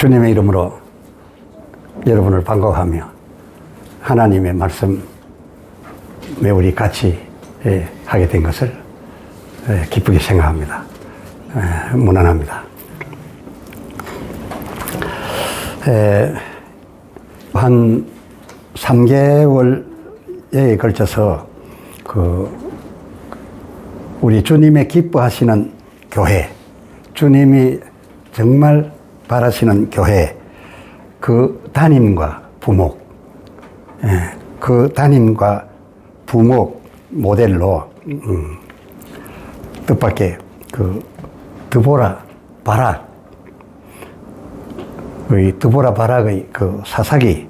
주님의 이름으로 여러분을 반가워하며 하나님의 말씀에 우리 같이 하게 된 것을 기쁘게 생각합니다. 무난합니다. 한 3개월에 걸쳐서 우리 주님의 기뻐하시는 교회, 주님이 정말 바라시는 교회, 그 담임과 부목, 그 담임과 부목 모델로 뜻밖의 드보라 바락의 그 사사기를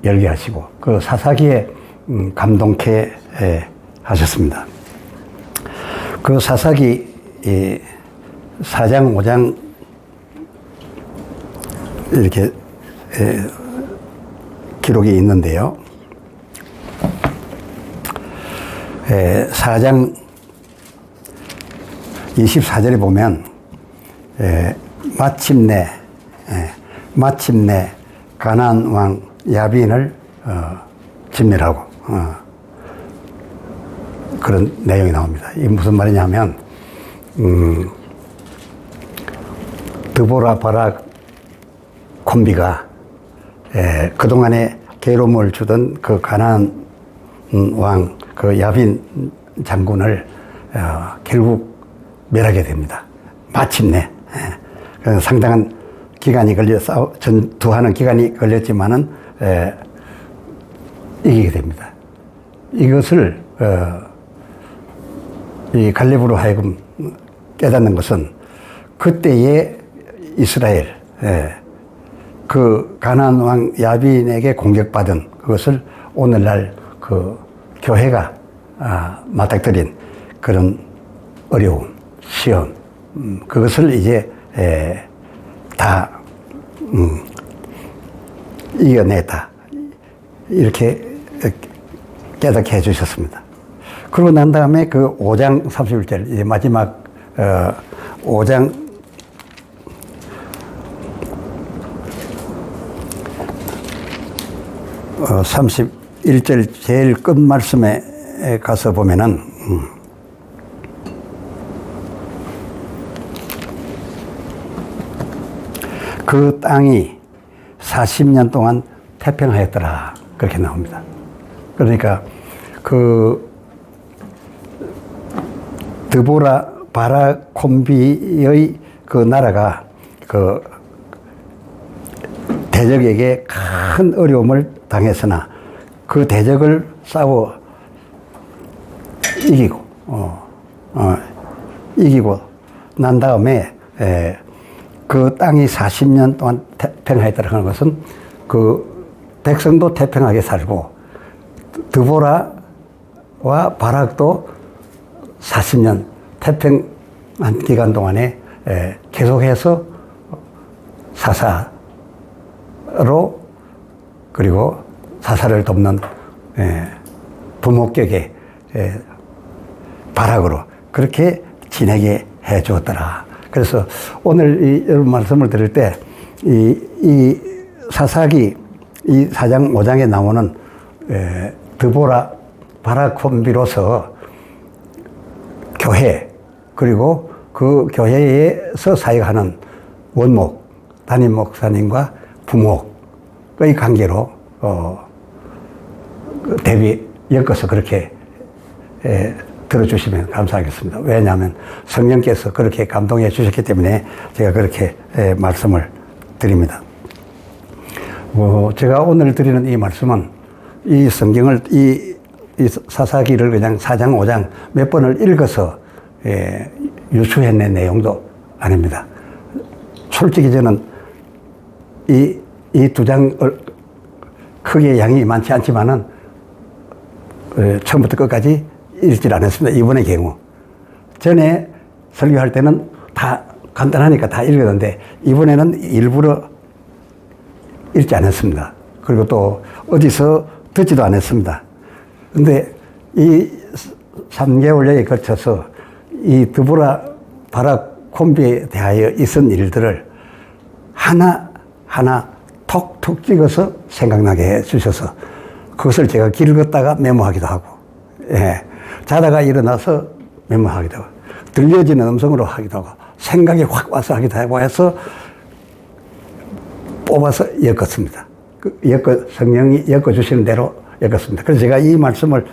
열게 하시고 그 사사기에 감동케 하셨습니다. 그 사사기 4장 5장 이렇게 기록이 있는데요. 4장 24절에 보면 마침내 가나안 왕 야빈을 진멸하고 그런 내용이 나옵니다. 이게 무슨 말이냐면 드보라 바락 콤비가 그동안에 괴로움을 주던 그 가나안 왕 그 야빈 장군을 결국 멸하게 됩니다. 마침내 상당한 기간이 전투하는 기간이 걸렸지만은 이기게 됩니다. 이것을 이 갈렙으로 하여금 깨닫는 것은 그때의 이스라엘, 그 가나안 왕 야빈에게 공격받은 그것을 오늘날 그 교회가 맞닥뜨린 그런 어려움, 시험, 그것을 이제 다 이겨냈다. 이렇게 깨닫게 해주셨습니다. 그러고 난 다음에 그 5장 31절, 이제 마지막 5장 31절 제일 끝 말씀에 가서 보면은 그 땅이 40년 동안 태평하였더라. 그렇게 나옵니다. 그러니까 그 드보라 바라콤비의 그 나라가 그 대적에게 큰 어려움을 당했으나 그 대적을 싸워 이기고 난 다음에 그 땅이 40년 동안 태평하였다는 하는 것은 그 백성도 태평하게 살고 드보라와 바락도 40년 태평한 기간 동안에 계속해서 사사로 그리고 사사를 돕는 부목격의 바락으로 그렇게 지내게 해 주었더라. 그래서 오늘 여러분 말씀을 들을 때 이 사사기 이 4장 5장에 나오는 드보라 바라콤비로서 교회 그리고 그 교회에서 사역하는 원목 담임 목사님과 부목의 관계로 대비 엮어서 그렇게 들어주시면 감사하겠습니다. 왜냐하면 성령께서 그렇게 감동해 주셨기 때문에 제가 그렇게 말씀을 드립니다. 제가 오늘 드리는 이 말씀은 이 성경을 이 사사기를 그냥 4장 5장 몇 번을 읽어서 유추해낸 내용도 아닙니다. 솔직히 저는 이 두 장 크게 양이 많지 않지만은 처음부터 끝까지 읽질 않았습니다. 이번의 경우. 전에 설교할 때는 다 간단하니까 다 읽었는데 이번에는 일부러 읽지 않았습니다. 그리고 또 어디서 듣지도 않았습니다. 근데 이 3개월여에 걸쳐서 이 드보라 바락 콤비에 대하여 있은 일들을 하나 톡톡 찍어서 생각나게 해 주셔서 그것을 제가 길 걷다가 메모하기도 하고, 예. 자다가 일어나서 메모하기도 하고, 들려지는 음성으로 하기도 하고, 생각이 확 와서 하기도 하고 해서 뽑아서 엮었습니다. 성령이 엮어주시는 대로 엮었습니다. 그래서 제가 이 말씀을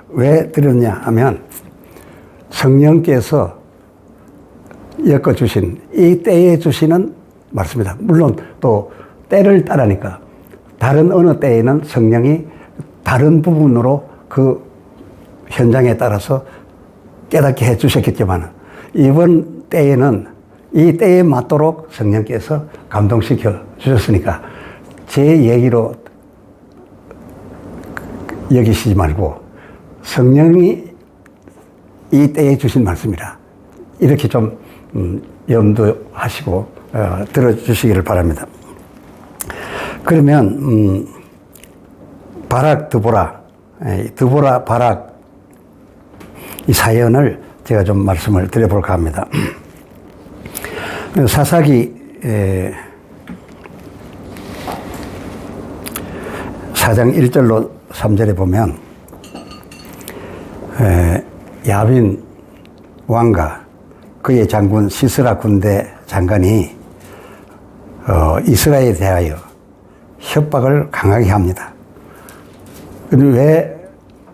왜 드렸냐 하면, 성령께서 엮어주신 이 때에 주시는 말씀이다. 물론 또 때를 따르니까 다른 어느 때에는 성령이 다른 부분으로 그 현장에 따라서 깨닫게 해 주셨겠지만, 이번 때에는 이 때에 맞도록 성령께서 감동시켜 주셨으니까 제 얘기로 여기시지 말고 성령이 이 때에 주신 말씀이라 이렇게 좀 염두하시고 들어주시기를 바랍니다. 그러면 바락 드보라 바락 이 사연을 제가 좀 말씀을 드려볼까 합니다. 사사기 4장 1절로 3절에 보면 야빈 왕과 그의 장군 시스라 군대 장관이 이스라엘에 대하여 협박을 강하게 합니다. 근데 왜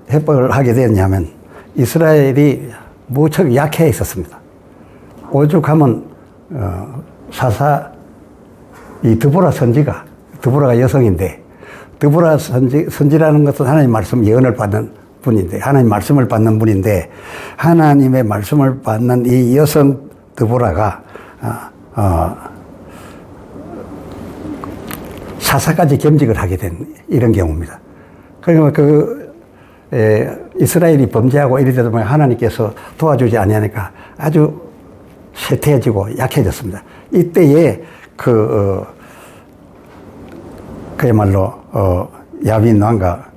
협박을 하게 되었냐면 이스라엘이 무척 약해 있었습니다. 오죽하면 이 드보라가 여성인데, 드보라 선지라는 것은 하나님 말씀 예언을 받는 분인데, 하나님 말씀을 받는 분인데, 하나님의 말씀을 받는 이 여성 드보라가 사사까지 겸직을 하게 된 이런 경우입니다. 그러니까 이스라엘이 범죄하고 이러다 보면 하나님께서 도와주지 아니하니까 아주 쇠퇴해지고 약해졌습니다. 이때에 그야말로 야빈 왕과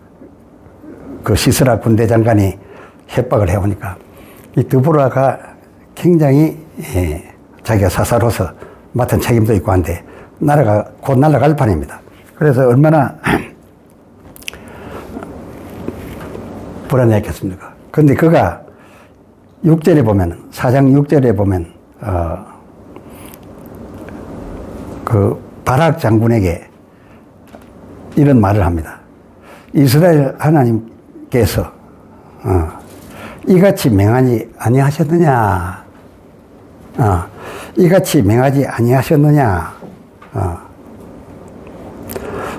그 시스라 군대 장관이 협박을 해오니까 이 드보라가 굉장히 자기가 사사로서 맡은 책임도 있고 한데 나라가 곧 날아갈 판입니다. 그래서 얼마나 불안했겠습니까? 그런데 그가 6절에 보면, 4장 6절에 보면 그 바락 장군에게 이런 말을 합니다. 이스라엘 하나님께서 이같이 맹하지 아니하셨느냐? 이같이 맹하지 아니하셨느냐?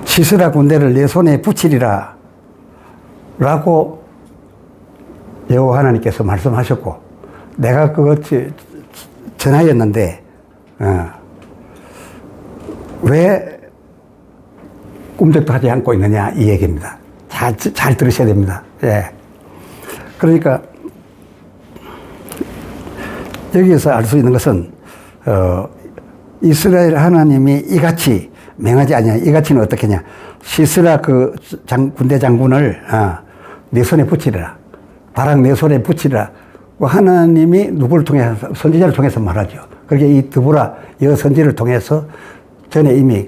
시스라 군대를 내 손에 붙이리라 라고 여호와 하나님께서 말씀하셨고, 내가 그것 전하였는데 왜 꿈쩍도 하지 않고 있느냐, 이 얘기입니다. 잘 들으셔야 됩니다. 예. 그러니까 여기에서 알 수 있는 것은 이스라엘 하나님이 이같이 맹하지 않냐. 이같이는 어떻게냐. 시스라 군대 장군을 내 손에 붙이라. 바락 내 손에 붙이라. 하나님이 누구를 통해서, 선지자를 통해서 말하죠. 그렇게 이 드보라 여선지를 통해서 전에 이미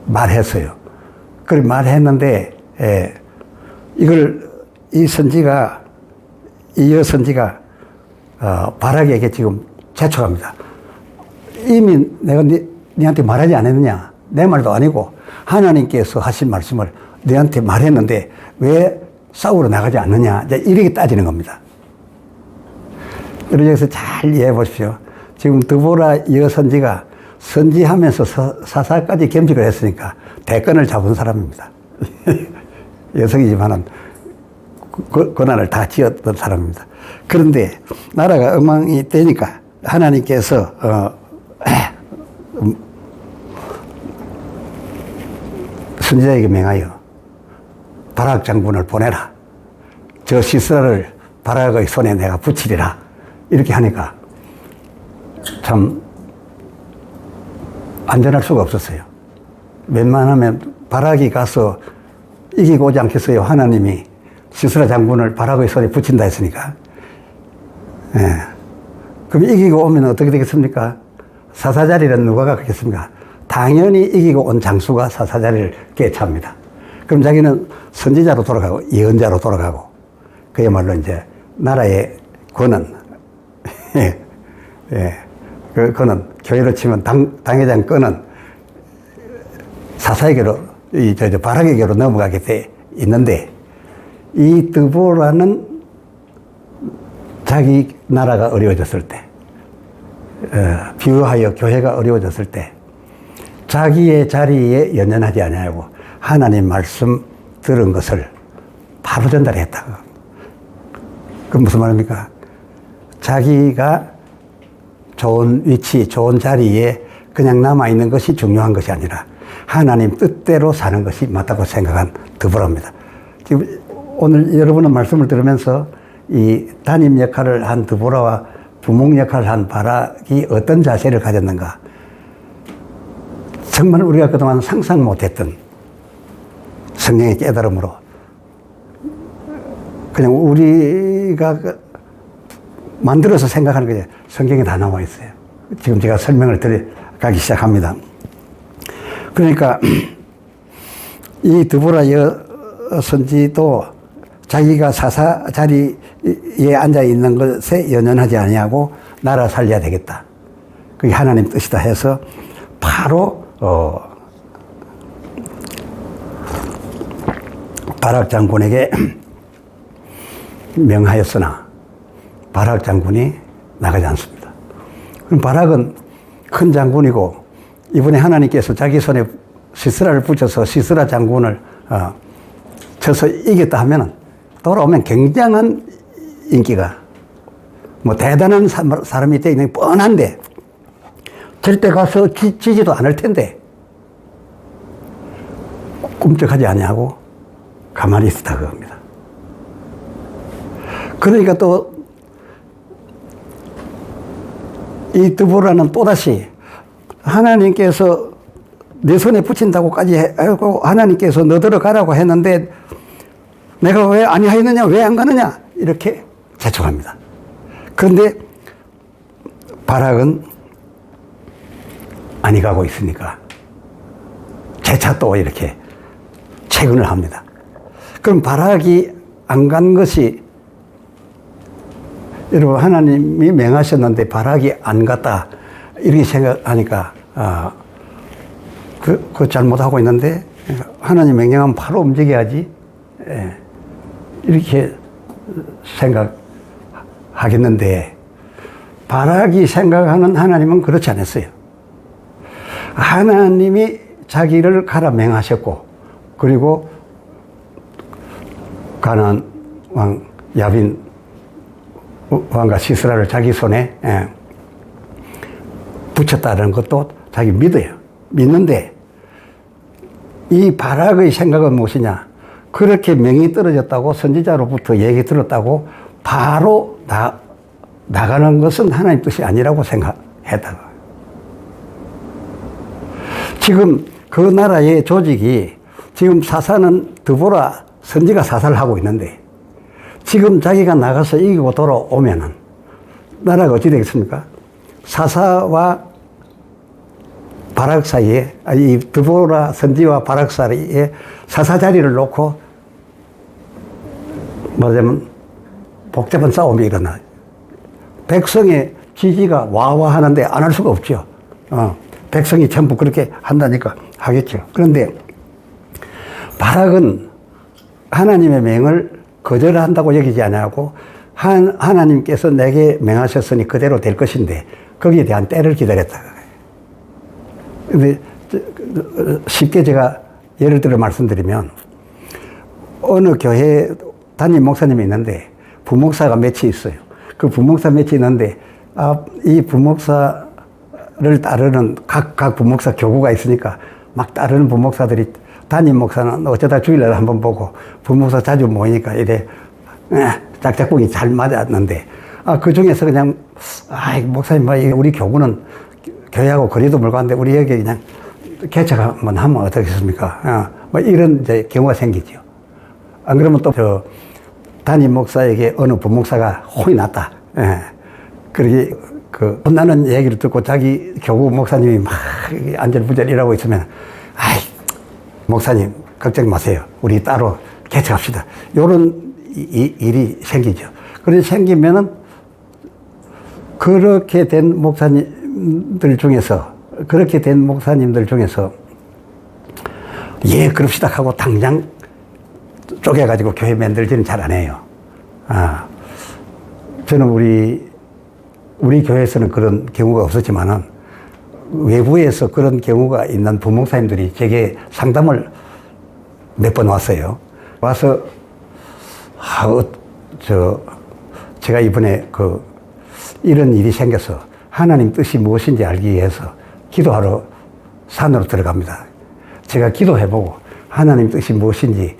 말했어요. 그걸 말했는데, 이 여선지가 바락에게 지금 재촉합니다. 이미 내가 네한테 말하지 않았느냐? 내 말도 아니고 하나님께서 하신 말씀을 너한테 말했는데 왜 싸우러 나가지 않느냐? 이렇게 따지는 겁니다. 여기서 잘 이해해 보십시오. 지금 드보라 여선지가 선지하면서 사사까지 겸직을 했으니까 대권을 잡은 사람입니다. 여성이지만은 고난을 다 지었던 사람입니다. 그런데 나라가 엉망이 되니까 하나님께서 선지자에게 명하여 바락 장군을 보내라. 저 시스라를 바락의 손에 내가 붙이리라. 이렇게 하니까 참 안전할 수가 없었어요. 웬만하면 바락이 가서 이기고 오지 않겠어요. 하나님이 시스라 장군을 바락의 손에 붙인다 했으니까. 예. 그럼 이기고 오면 어떻게 되겠습니까? 사사 자리는 누가 갖겠습니까? 당연히 이기고 온 장수가 사사 자리를 꿰찹니다. 그럼 자기는 선지자로 돌아가고 예언자로 돌아가고 그야말로 이제 나라의 권은 예, 예, 그는 교회로 치면 당회장 권은 사사에게로 바락에게로 넘어가게 돼 있는데 이 드보라는 자기 나라가 어려워졌을 때 비유하여 교회가 어려워졌을 때 자기의 자리에 연연하지 아니하고 하나님 말씀 들은 것을 바로 전달했다. 그 무슨 말입니까? 자기가 좋은 위치, 좋은 자리에 그냥 남아있는 것이 중요한 것이 아니라 하나님 뜻대로 사는 것이 맞다고 생각한 드보라입니다. 지금 오늘 여러분의 말씀을 들으면서 이 담임 역할을 한 드보라와 부목 역할을 한 바락이 어떤 자세를 가졌는가? 정말 우리가 그동안 상상 못했던 성령의 깨달음으로 그냥 우리가 만들어서 생각하는 게 성경에 다 나와 있어요. 지금 제가 설명을 드려가기 시작합니다. 그러니까 이 드보라 선지도 자기가 사사 자리에 앉아 있는 것에 연연하지 아니하고 나라 살려야 되겠다. 그게 하나님 뜻이다 해서 바로 바락 장군에게 명하였으나 바락 장군이 나가지 않습니다. 그럼 바락은 큰 장군이고 이번에 하나님께서 자기 손에 시스라를 붙여서 시스라 장군을 쳐서 이겼다 하면은 돌아오면 굉장한 인기가 뭐 대단한 사람이 되어 있는 게 뻔한데 절대 가서 지지도 않을 텐데 꿈쩍하지 아니하고 가만히 있었다 그겁니다. 그러니까 또 이 드보라는 또다시 하나님께서 내 손에 붙인다고까지 하고 하나님께서 너더러 가라고 했는데 내가 왜 아니하였느냐 왜 안 가느냐 이렇게 재촉합니다. 그런데 바락은 아니 가고 있으니까 재차 또 이렇게 채근을 합니다. 그럼 바락이 안 간 것이 여러분 하나님이 명하셨는데 바락이 안 갔다 이렇게 생각하니까 그 잘못하고 있는데 하나님 명령하면 바로 움직여야지 이렇게 생각하겠는데 바락이 생각하는 하나님은 그렇지 않았어요. 하나님이 자기를 가라 명하셨고 그리고 가나안 왕 야빈 왕과 시스라를 자기 손에 붙였다는 것도 자기 믿어요. 믿는데 이 바락의 생각은 무엇이냐? 그렇게 명이 떨어졌다고 선지자로부터 얘기 들었다고 바로 나가는 것은 하나님 뜻이 아니라고 생각했다고. 지금 그 나라의 조직이 지금 사사는 드보라 선지가 사사를 하고 있는데 지금 자기가 나가서 이기고 돌아오면은 나라가 어찌 되겠습니까? 사사와 바락 사이에, 이 드보라 선지와 바락 사이에 사사 자리를 놓고 말하자면 복잡한 싸움이 일어나요. 백성의 지지가 와와 하는데 안 할 수가 없죠. 백성이 전부 그렇게 한다니까 하겠죠. 그런데 바락은 하나님의 명을 거절한다고 여기지 않고 하나님께서 내게 명하셨으니 그대로 될 것인데 거기에 대한 때를 기다렸다. 근데 쉽게 제가 예를 들어 말씀드리면 어느 교회 담임 목사님이 있는데 부목사가 몇이 있어요. 그 부목사 몇이 있는데 이 부목사를 따르는 각 부목사 교구가 있으니까 막 따르는 부목사들이 담임 목사는 어쩌다 주일날 한번 보고 부목사 자주 모이니까 이래 짝짝꿍이 잘 맞았는데 그 중에서 그냥 목사님 우리 교구는 교회하고 거리도 멀고 한데 우리 여기 그냥 개척 한번 하면 어떻겠습니까? 뭐 이런 이제 경우가 생기죠. 안 그러면 또 저 담임 목사에게 어느 부목사가 혼이 났다. 그러기 그 혼나는 얘기를 듣고 자기 교구 목사님이 막 안절부절 일하고 있으면, 아이, 목사님, 걱정 마세요. 우리 따로 개척합시다. 요런 일이 생기죠. 그렇게 생기면은 그렇게 된 목사님들 중에서 예, 그럽시다 하고 당장 쪼개가지고 교회 만들지는 잘 안 해요. 저는 우리 교회에서는 그런 경우가 없었지만은 외부에서 그런 경우가 있는 부목사님들이 제게 상담을 몇 번 왔어요. 와서, 제가 이번에 이런 일이 생겨서 하나님 뜻이 무엇인지 알기 위해서 기도하러 산으로 들어갑니다. 제가 기도해보고 하나님 뜻이 무엇인지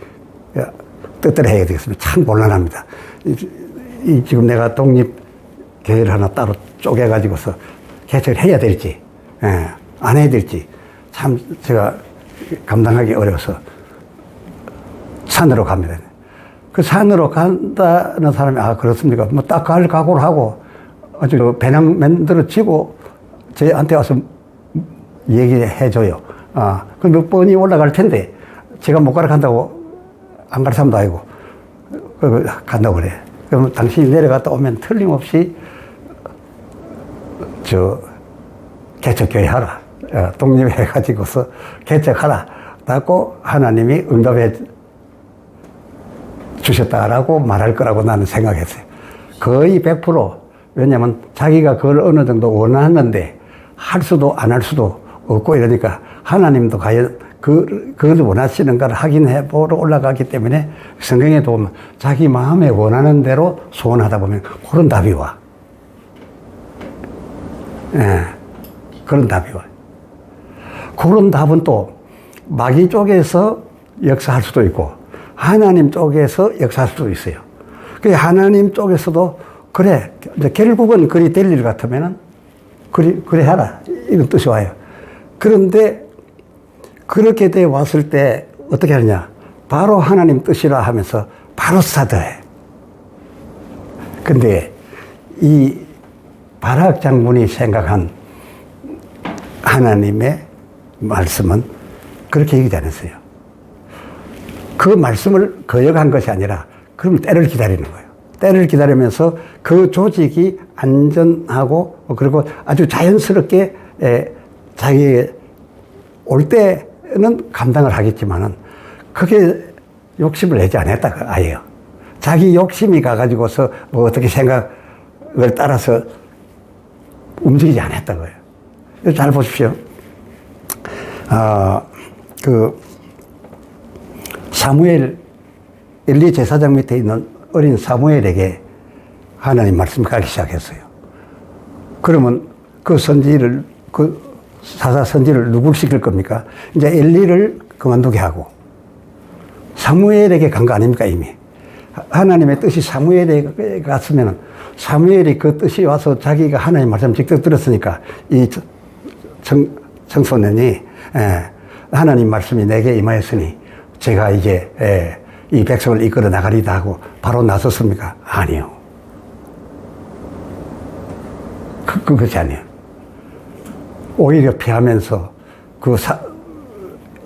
뜻대로 해야 되겠습니다. 참 곤란합니다. 지금 내가 독립교회를 하나 따로 쪼개가지고서 개척을 해야 될지, 안 해야 될지 참 제가 감당하기 어려워서 산으로 갑니다. 그 산으로 간다는 사람이, 그렇습니까? 뭐 딱 갈 각오를 하고 아주 배낭 만들어지고 저한테 와서 얘기해줘요. 그 몇 번이 올라갈 텐데 제가 못 가러 간다고 안 갈 사람도 아니고 간다고 그래. 그러면 당신이 내려갔다 오면 틀림없이 개척교회 하라. 독립해가지고서 개척하라. 라고 하나님이 응답해 주셨다라고 말할 거라고 나는 생각했어요. 거의 100%. 왜냐면 자기가 그걸 어느 정도 원하는데 할 수도 안 할 수도 없고 이러니까 하나님도 과연 그걸 원하시는가를 확인해 보러 올라가기 때문에 성경에 보면 자기 마음에 원하는 대로 소원하다 보면 그런 답이 와. 그런 답이 와. 그런 답은 또 마귀 쪽에서 역사할 수도 있고 하나님 쪽에서 역사할 수도 있어요. 그 하나님 쪽에서도 그래, 결국은 그리 될 일 같으면은 그래 하라. 이런 뜻이 와요. 그런데 그렇게 돼 왔을 때 어떻게 하느냐? 바로 하나님 뜻이라 하면서 바로 스타트해. 근데 이 바락 장군이 생각한 하나님의 말씀은 그렇게 얘기하지 않았어요. 그 말씀을 거역한 것이 아니라 그럼 때를 기다리는 거예요. 때를 기다리면서 그 조직이 안전하고 그리고 아주 자연스럽게 자기에게 올 때는 감당을 하겠지만은 그게 욕심을 내지 않았다 아예요. 자기 욕심이 가가지고서 뭐 어떻게 생각을 따라서 움직이지 않았다 거예요. 잘 보십시오. 사무엘, 엘리 제사장 밑에 있는 어린 사무엘에게 하나님 말씀을 가기 시작했어요. 그러면 그 사사 선지를 누굴 시킬 겁니까? 이제 엘리를 그만두게 하고 사무엘에게 간 거 아닙니까, 이미? 하나님의 뜻이 사무엘에게 갔으면 사무엘이 그 뜻이 와서 자기가 하나님 말씀 직접 들었으니까 이 청소년이 하나님 말씀이 내게 임하였으니 제가 이제 이 백성을 이끌어 나가리다 하고 바로 나섰습니까? 아니요. 그것이 아니에요. 오히려 피하면서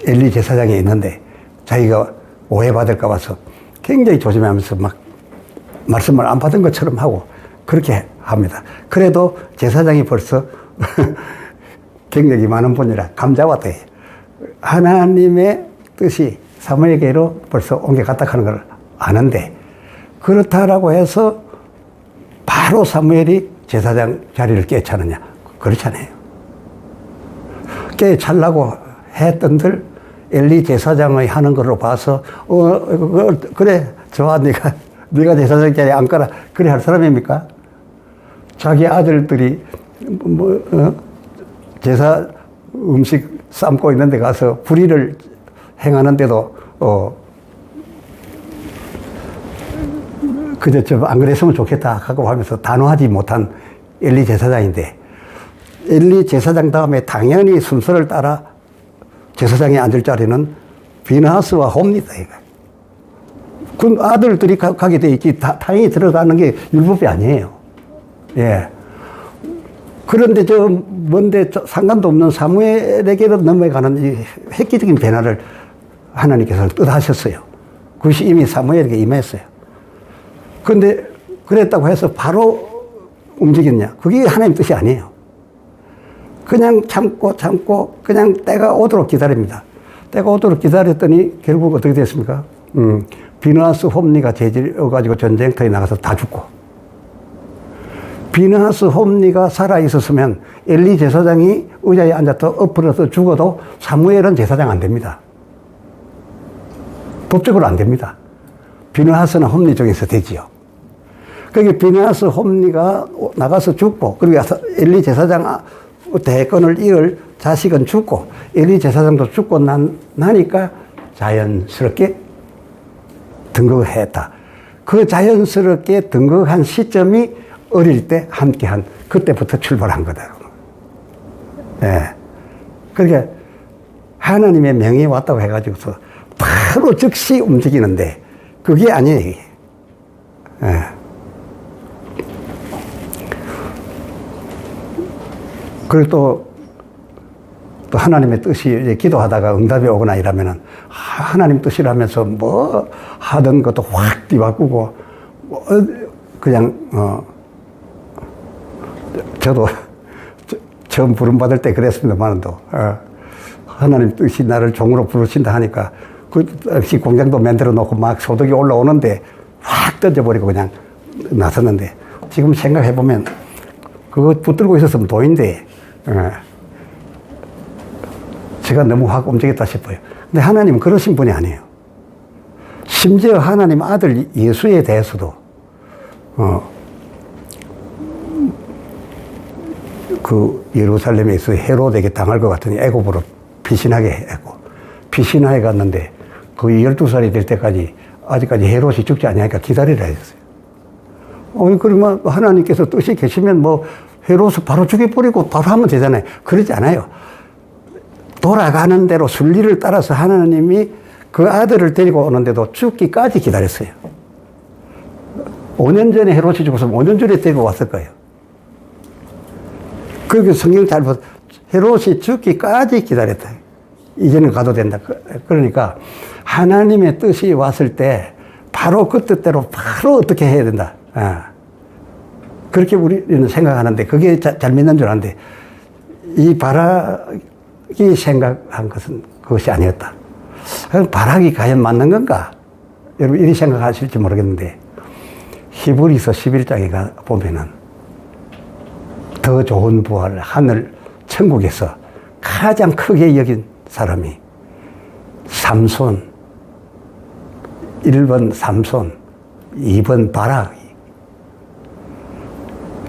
엘리 제사장이 있는데 자기가 오해받을까 봐서 굉장히 조심하면서 막 말씀을 안 받은 것처럼 하고 그렇게 합니다. 그래도 제사장이 벌써 경력이 많은 분이라 감잡았다. 하나님의 뜻이 사무엘에게로 벌써 옮겨갔다 하는 걸 아는데 그렇다라고 해서 바로 사무엘이 제사장 자리를 깨차느냐? 그렇지 않아요. 깨차려고 했던들 엘리 제사장의 하는 걸로 봐서 그래 좋아 네가 제사장 자리에 앉거라 그래 할 사람입니까? 자기 아들들이 제사 음식 삶고 있는데 가서 불의를 행하는데도 그저 좀 안 그랬으면 좋겠다 하고 하면서 단호하지 못한 엘리 제사장인데 엘리 제사장 다음에 당연히 순서를 따라 제사장이 앉을 자리는 비나하스와 홈니다. 그 아들들이 가게 돼 있지 당연히 들어가는 게 율법이 아니에요. 예. 그런데 저 뭔데 상관도 없는 사무엘에게로 넘어가는 이 획기적인 변화를 하나님께서 뜻하셨어요. 그것이 이미 사무엘에게 임했어요. 그런데 그랬다고 해서 바로 움직였냐? 그게 하나님 뜻이 아니에요. 그냥 참고 그냥 때가 오도록 기다립니다. 때가 오도록 기다렸더니 결국 어떻게 됐습니까? 비느하스 홈리가 재질어가지고 전쟁터에 나가서 다 죽고, 비느하스 홈리가 살아있었으면 엘리 제사장이 의자에 앉아서 엎어져서 죽어도 사무엘은 제사장 안 됩니다. 법적으로 안 됩니다. 비느하스는 홈리 중에서 되지요. 그게 비느하스 홈리가 나가서 죽고, 그리고 엘리 제사장 대권을 이을 자식은 죽고, 엘리 제사장도 죽고 나니까 자연스럽게 등극을 했다. 그 자연스럽게 등극한 시점이 어릴 때 함께한 그때부터 출발한 거다. 예. 그러니까 하나님의 명이 왔다고 해가지고서 바로 즉시 움직이는데 그게 아니에요. 예. 그리고 또 하나님의 뜻이 기도하다가 응답이 오거나 이러면은 하나님 뜻이라면서 뭐 하던 것도 확 뒤바꾸고 뭐 그냥 저도 처음 부름받을 때 그랬습니다만도 하나님 뜻이 나를 종으로 부르신다 하니까 그 역시 공장도 만들어 놓고 막 소득이 올라오는데 확 던져버리고 그냥 나섰는데 지금 생각해 보면 그거 붙들고 있었으면 도인데 제가 너무 확 움직였다 싶어요. 근데 하나님은 그러신 분이 아니에요. 심지어 하나님 아들 예수에 대해서도 그 예루살렘에서 헤롯에게 당할 것 같으니 애굽으로 피신하게 했고, 피신하게 갔는데 그 12살이 될 때까지 아직까지 헤롯이 죽지 않으니까 기다리라 했어요. 그러면 하나님께서 뜻이 계시면 뭐 헤롯을 바로 죽여버리고 바로 하면 되잖아요. 그러지 않아요. 돌아가는 대로 순리를 따라서 하나님이 그 아들을 데리고 오는데도 죽기까지 기다렸어요. 5년 전에 헤롯이 죽었으면 5년 전에 데리고 왔을 거예요. 그렇게 성경 잘 보세요. 헤롯이 죽기까지 기다렸다. 이제는 가도 된다. 그러니까 하나님의 뜻이 왔을 때 바로 그 뜻대로 바로 어떻게 해야 된다. 그렇게 우리는 생각하는데 그게 잘 믿는 줄 아는데 이 바락이 생각한 것은 그것이 아니었다. 그럼 바락이 과연 맞는 건가? 여러분 이렇게 생각하실지 모르겠는데 히브리서 11장에 보면은 더 좋은 부활, 하늘, 천국에서 가장 크게 여긴 사람이 삼손, 1번 삼손, 2번 바락.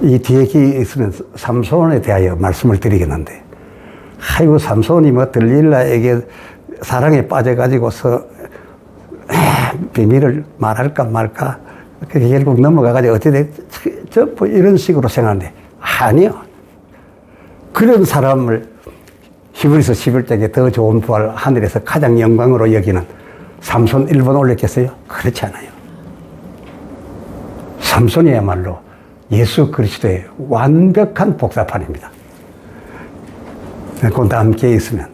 이 뒤에 있으면 삼손에 대하여 말씀을 드리겠는데, 아이고, 삼손이 뭐 들릴라에게 사랑에 빠져가지고서 비밀을 말할까 말까, 결국 넘어가가지고 어떻게 뭐 이런 식으로 생각하는데, 아니요. 그런 사람을 히브리서 11장에 더 좋은 부활, 하늘에서 가장 영광으로 여기는 삼손 1번 올렸겠어요? 그렇지 않아요. 삼손이야말로 예수 그리스도의 완벽한 복사판입니다. 그건 함께 있으면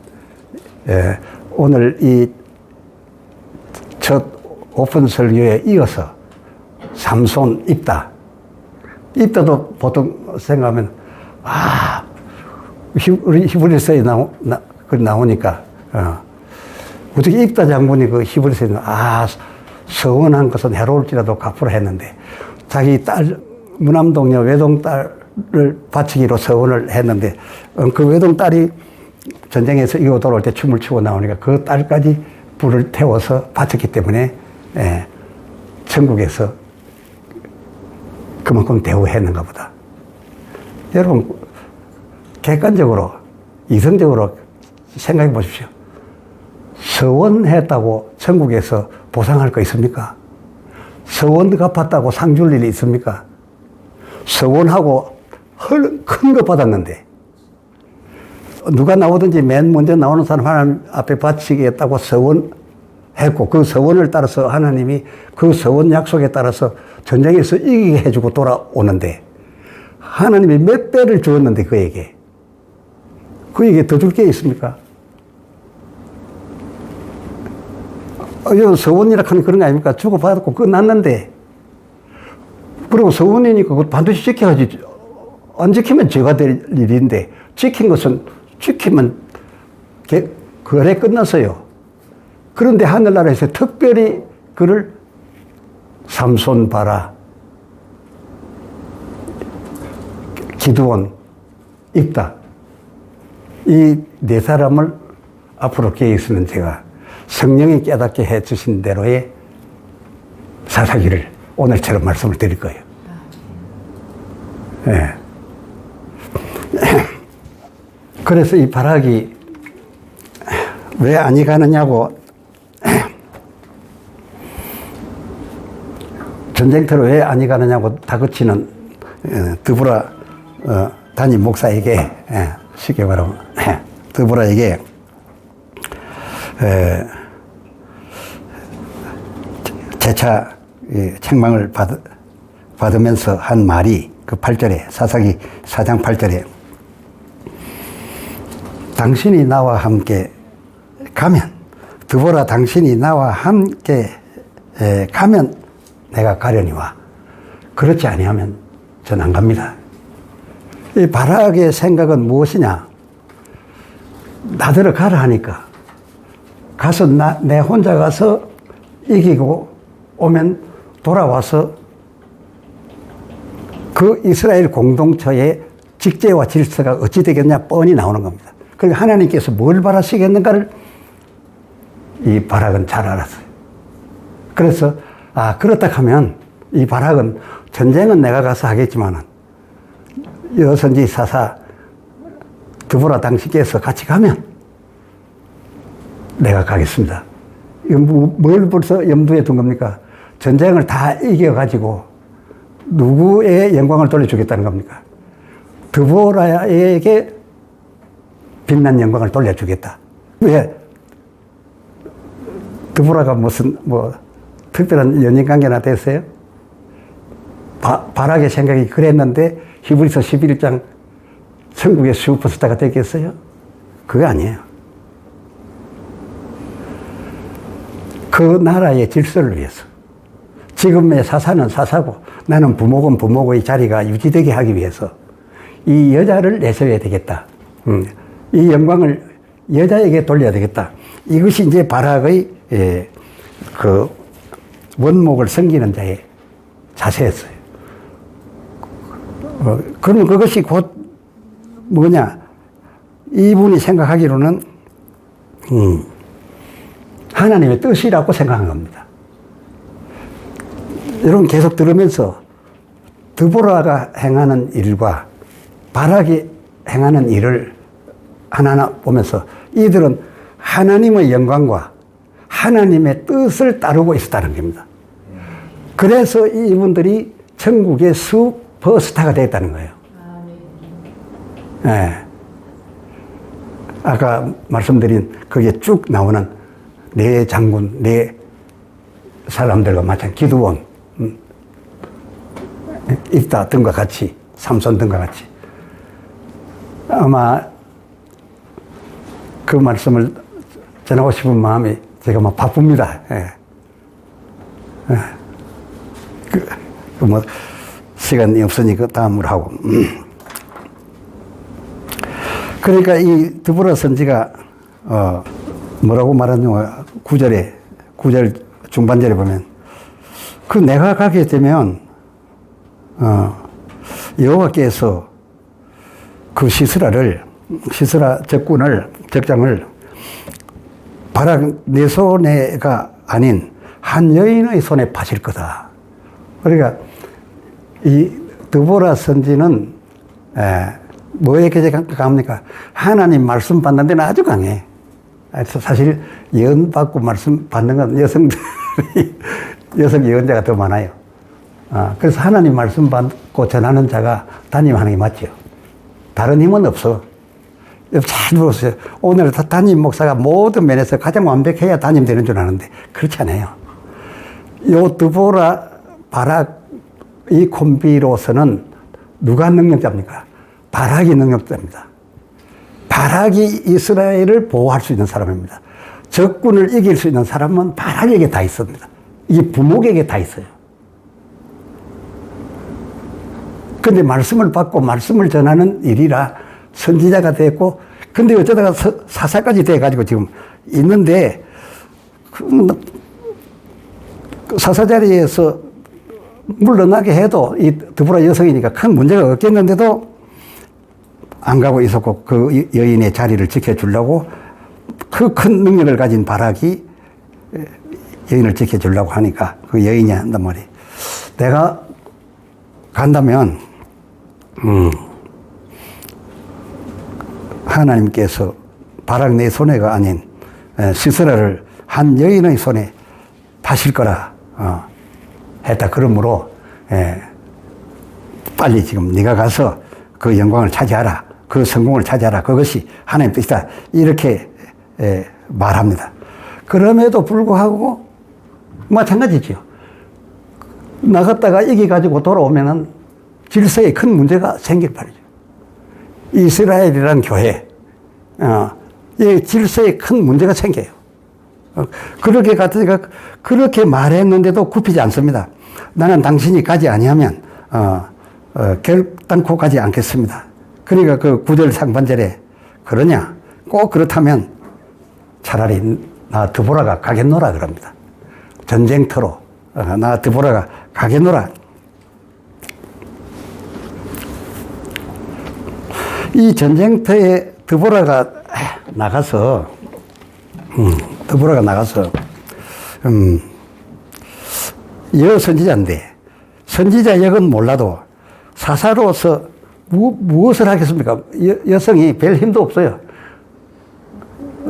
오늘 이 첫 오픈 설교에 이어서 삼손 입다도 보통 생각하면 우리 히브리서에 나오니까 어떻게 입다 장군이 그 히브리서에 서원한 것은 해로울지라도 갚으라 했는데 자기 딸 무남동녀 외동딸을 바치기로 서원을 했는데 그 외동딸이 전쟁에서 이고 돌아올 때 춤을 추고 나오니까 그 딸까지 불을 태워서 바쳤기 때문에 천국에서 그만큼 대우했는가 보다. 여러분 객관적으로 이성적으로 생각해 보십시오. 서원했다고 천국에서 보상할 거 있습니까? 서원 갚았다고 상 줄 일이 있습니까? 서원하고 큰 거 받았는데 누가 나오든지 맨 먼저 나오는 사람 하나님 앞에 바치겠다고 서원했고 그 서원을 따라서 하나님이 그 서원 약속에 따라서 전쟁에서 이기게 해주고 돌아오는데 하나님이 몇 배를 주었는데 그에게 더 줄 게 있습니까? 서원이라 하는 그런 거 아닙니까? 주고받고 끝났는데, 그리고 서원이니까 그거 반드시 지켜야지. 안 지키면 죄가 될 일인데, 지키면 거래 끝났어요. 그런데 하늘나라에서 특별히 그를 삼손 바라, 기드온, 입다, 이 네 사람을 앞으로 계획서는 제가 성령이 깨닫게 해 주신 대로의 사사기를 오늘처럼 말씀을 드릴 거예요. 네. 그래서 이 바락이 왜 안이 가느냐고, 전쟁터로 왜 안이 가느냐고 다그치는 드보라 담임 목사에게, 쉽게 말하면 드보라에게 재차 책망을 받으면서 한 말이 그 8절에, 사사기 4장 8절에, 당신이 나와 함께 가면, 드보라 당신이 나와 함께 가면 내가 가려니와, 그렇지 아니하면 전 안 갑니다. 이 바락의 생각은 무엇이냐? 나더러 가라 하니까 가서 내 혼자 가서 이기고 오면 돌아와서 그 이스라엘 공동체의 직제와 질서가 어찌 되겠냐 뻔히 나오는 겁니다. 그러니까 하나님께서 뭘 바라시겠는가를 이 바락은 잘 알았어요. 그래서 그렇다 하면 이 바락은 전쟁은 내가 가서 하겠지만은 여선지 사사 드보라 당신께서 같이 가면 내가 가겠습니다. 이건 뭘 벌써 염두에 둔 겁니까? 전쟁을 다 이겨가지고 누구의 영광을 돌려주겠다는 겁니까? 드보라에게 빛난 영광을 돌려주겠다. 왜? 드보라가 무슨 특별한 연인관계나 됐어요? 바락의 생각이 그랬는데 히브리서 11장 천국의 슈퍼스타가 되겠어요? 그거 아니에요. 그 나라의 질서를 위해서, 지금의 사사는 사사고 나는 부모건 부모고의 자리가 유지되게 하기 위해서 이 여자를 내세워야 되겠다. 이 영광을 여자에게 돌려야 되겠다. 이것이 이제 바락의 그 원목을 섬기는 자의 자세였어요. 그러면 그것이 곧 뭐냐? 이분이 생각하기로는 하나님의 뜻이라고 생각한 겁니다. 여러분 계속 들으면서 드보라가 행하는 일과 바락이 행하는 일을 하나하나 보면서 이들은 하나님의 영광과 하나님의 뜻을 따르고 있었다는 겁니다. 그래서 이분들이 천국의 슈퍼스타가 됐다는 거예요. 네. 아까 말씀드린 거기에 쭉 나오는 네 장군, 네 사람들과 마찬가지, 기드온, 입다 등과 같이, 삼손 등과 같이. 아마 그 말씀을 전하고 싶은 마음이 제가 막 바쁩니다. 예. 시간이 없으니까 다음으로 하고. 그러니까 이 드보라 선지가, 뭐라고 말하냐면, 9절 중반절에 보면, 내가 가게 되면, 여호와께서 그 시스라 적장을 바락 내 손에가 아닌 한 여인의 손에 파실 거다. 그러니까 이 드보라 선지는 뭐에게 강합니까? 하나님 말씀 받는 데는 아주 강해. 사실 예언 받고 말씀 받는 건 여성 예언자가 더 많아요. 그래서 하나님 말씀 받고 전하는 자가 담임하는 게 맞죠. 다른 힘은 없어. 잘 들어보세요. 오늘 담임 목사가 모든 면에서 가장 완벽해야 담임 되는 줄 아는데 그렇지 않아요. 요 드보라 바락 이 콤비로서는 누가 능력자입니까? 바락이 능력자입니다. 바락이 이스라엘을 보호할 수 있는 사람입니다. 적군을 이길 수 있는 사람은 바락에게 다 있습니다. 이게 부목에게 다 있어요. 근데 말씀을 받고 말씀을 전하는 일이라 선지자가 됐고, 근데 어쩌다가 사사까지 돼가지고 지금 있는데, 사사 자리에서 물러나게 해도 이 드보라 여성이니까 큰 문제가 없겠는데도 안 가고 있었고, 그 여인의 자리를 지켜주려고 그 큰 능력을 가진 바락이 여인을 지켜주려고 하니까 그 여인이 한단 말이에요. 내가 간다면, 하나님께서 바락 내 손해가 아닌 시스라를 한 여인의 손에 파실 거라 했다. 그러므로 빨리 지금 네가 가서 그 영광을 차지하라. 그 성공을 차지하라. 그것이 하나님 뜻이다. 이렇게 말합니다. 그럼에도 불구하고 마찬가지죠. 나갔다가 이겨가지고 돌아오면은 질서에 큰 문제가 생길 판이죠. 이스라엘이라는 교회, 이 질서에 큰 문제가 생겨요. 그렇게 같으니까 그렇게 말했는데도 굽히지 않습니다. 나는 당신이 가지 아니하면 결단코 가지 않겠습니다. 그러니까 그 9절 상반절에 그러냐? 꼭 그렇다면 차라리 나 드보라가 가겠노라 그럽니다. 전쟁터로 나 드보라가 가겠노라. 이 전쟁터에 드보라가 나가서 여선지자인데 선지자 역은 몰라도 사사로서 무엇을 하겠습니까? 여성이 별 힘도 없어요.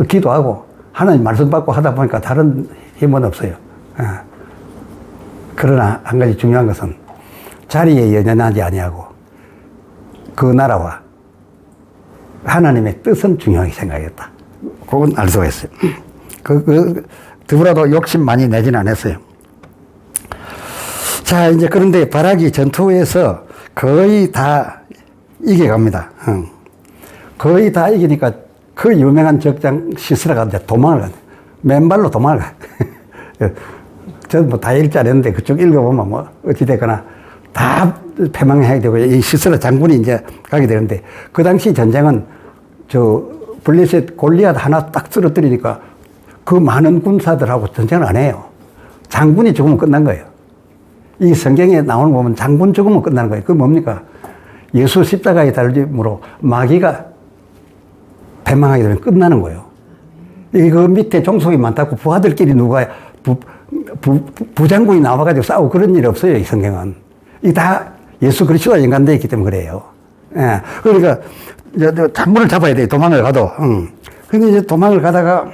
기도하고 하나님 말씀 받고 하다 보니까 다른 힘은 없어요. 그러나 한 가지 중요한 것은 자리에 연연하지 아니하고 그 나라와 하나님의 뜻은 중요하게 생각했다. 그건 알 수가 있어요. 드보라도 욕심 많이 내지는 않았어요. 자, 이제 그런데 바락이 전투에서 거의 다 이겨갑니다. 거의 다 이기니까 그 유명한 적장 시스라가 이제 도망을 가요. 맨발로 도망을 가요. 저는 뭐 다 읽지 않았는데 그쪽 읽어보면 뭐 어찌됐거나 다 패망하게 되고 이 시스라 장군이 이제 가게 되는데 그 당시 전쟁은 저 블레셋 골리앗 하나 딱 쓰러뜨리니까 그 많은 군사들하고 전쟁을 안 해요. 장군이 죽으면 끝난 거예요. 이 성경에 나오는 거 보면 장군 죽으면 끝나는 거예요. 그게 뭡니까? 예수 십자가에 달림으로 마귀가 패망하게 되면 끝나는 거예요. 그 밑에 종속이 많다고 부하들끼리 누가 부장군이 나와가지고 싸우고 그런 일이 없어요. 이 성경은. 이 다 예수 그리스도와 연관되어 있기 때문에 그래요. 예. 그러니까 장군을 잡아야 돼. 도망을 가도. 근데 이제 도망을 가다가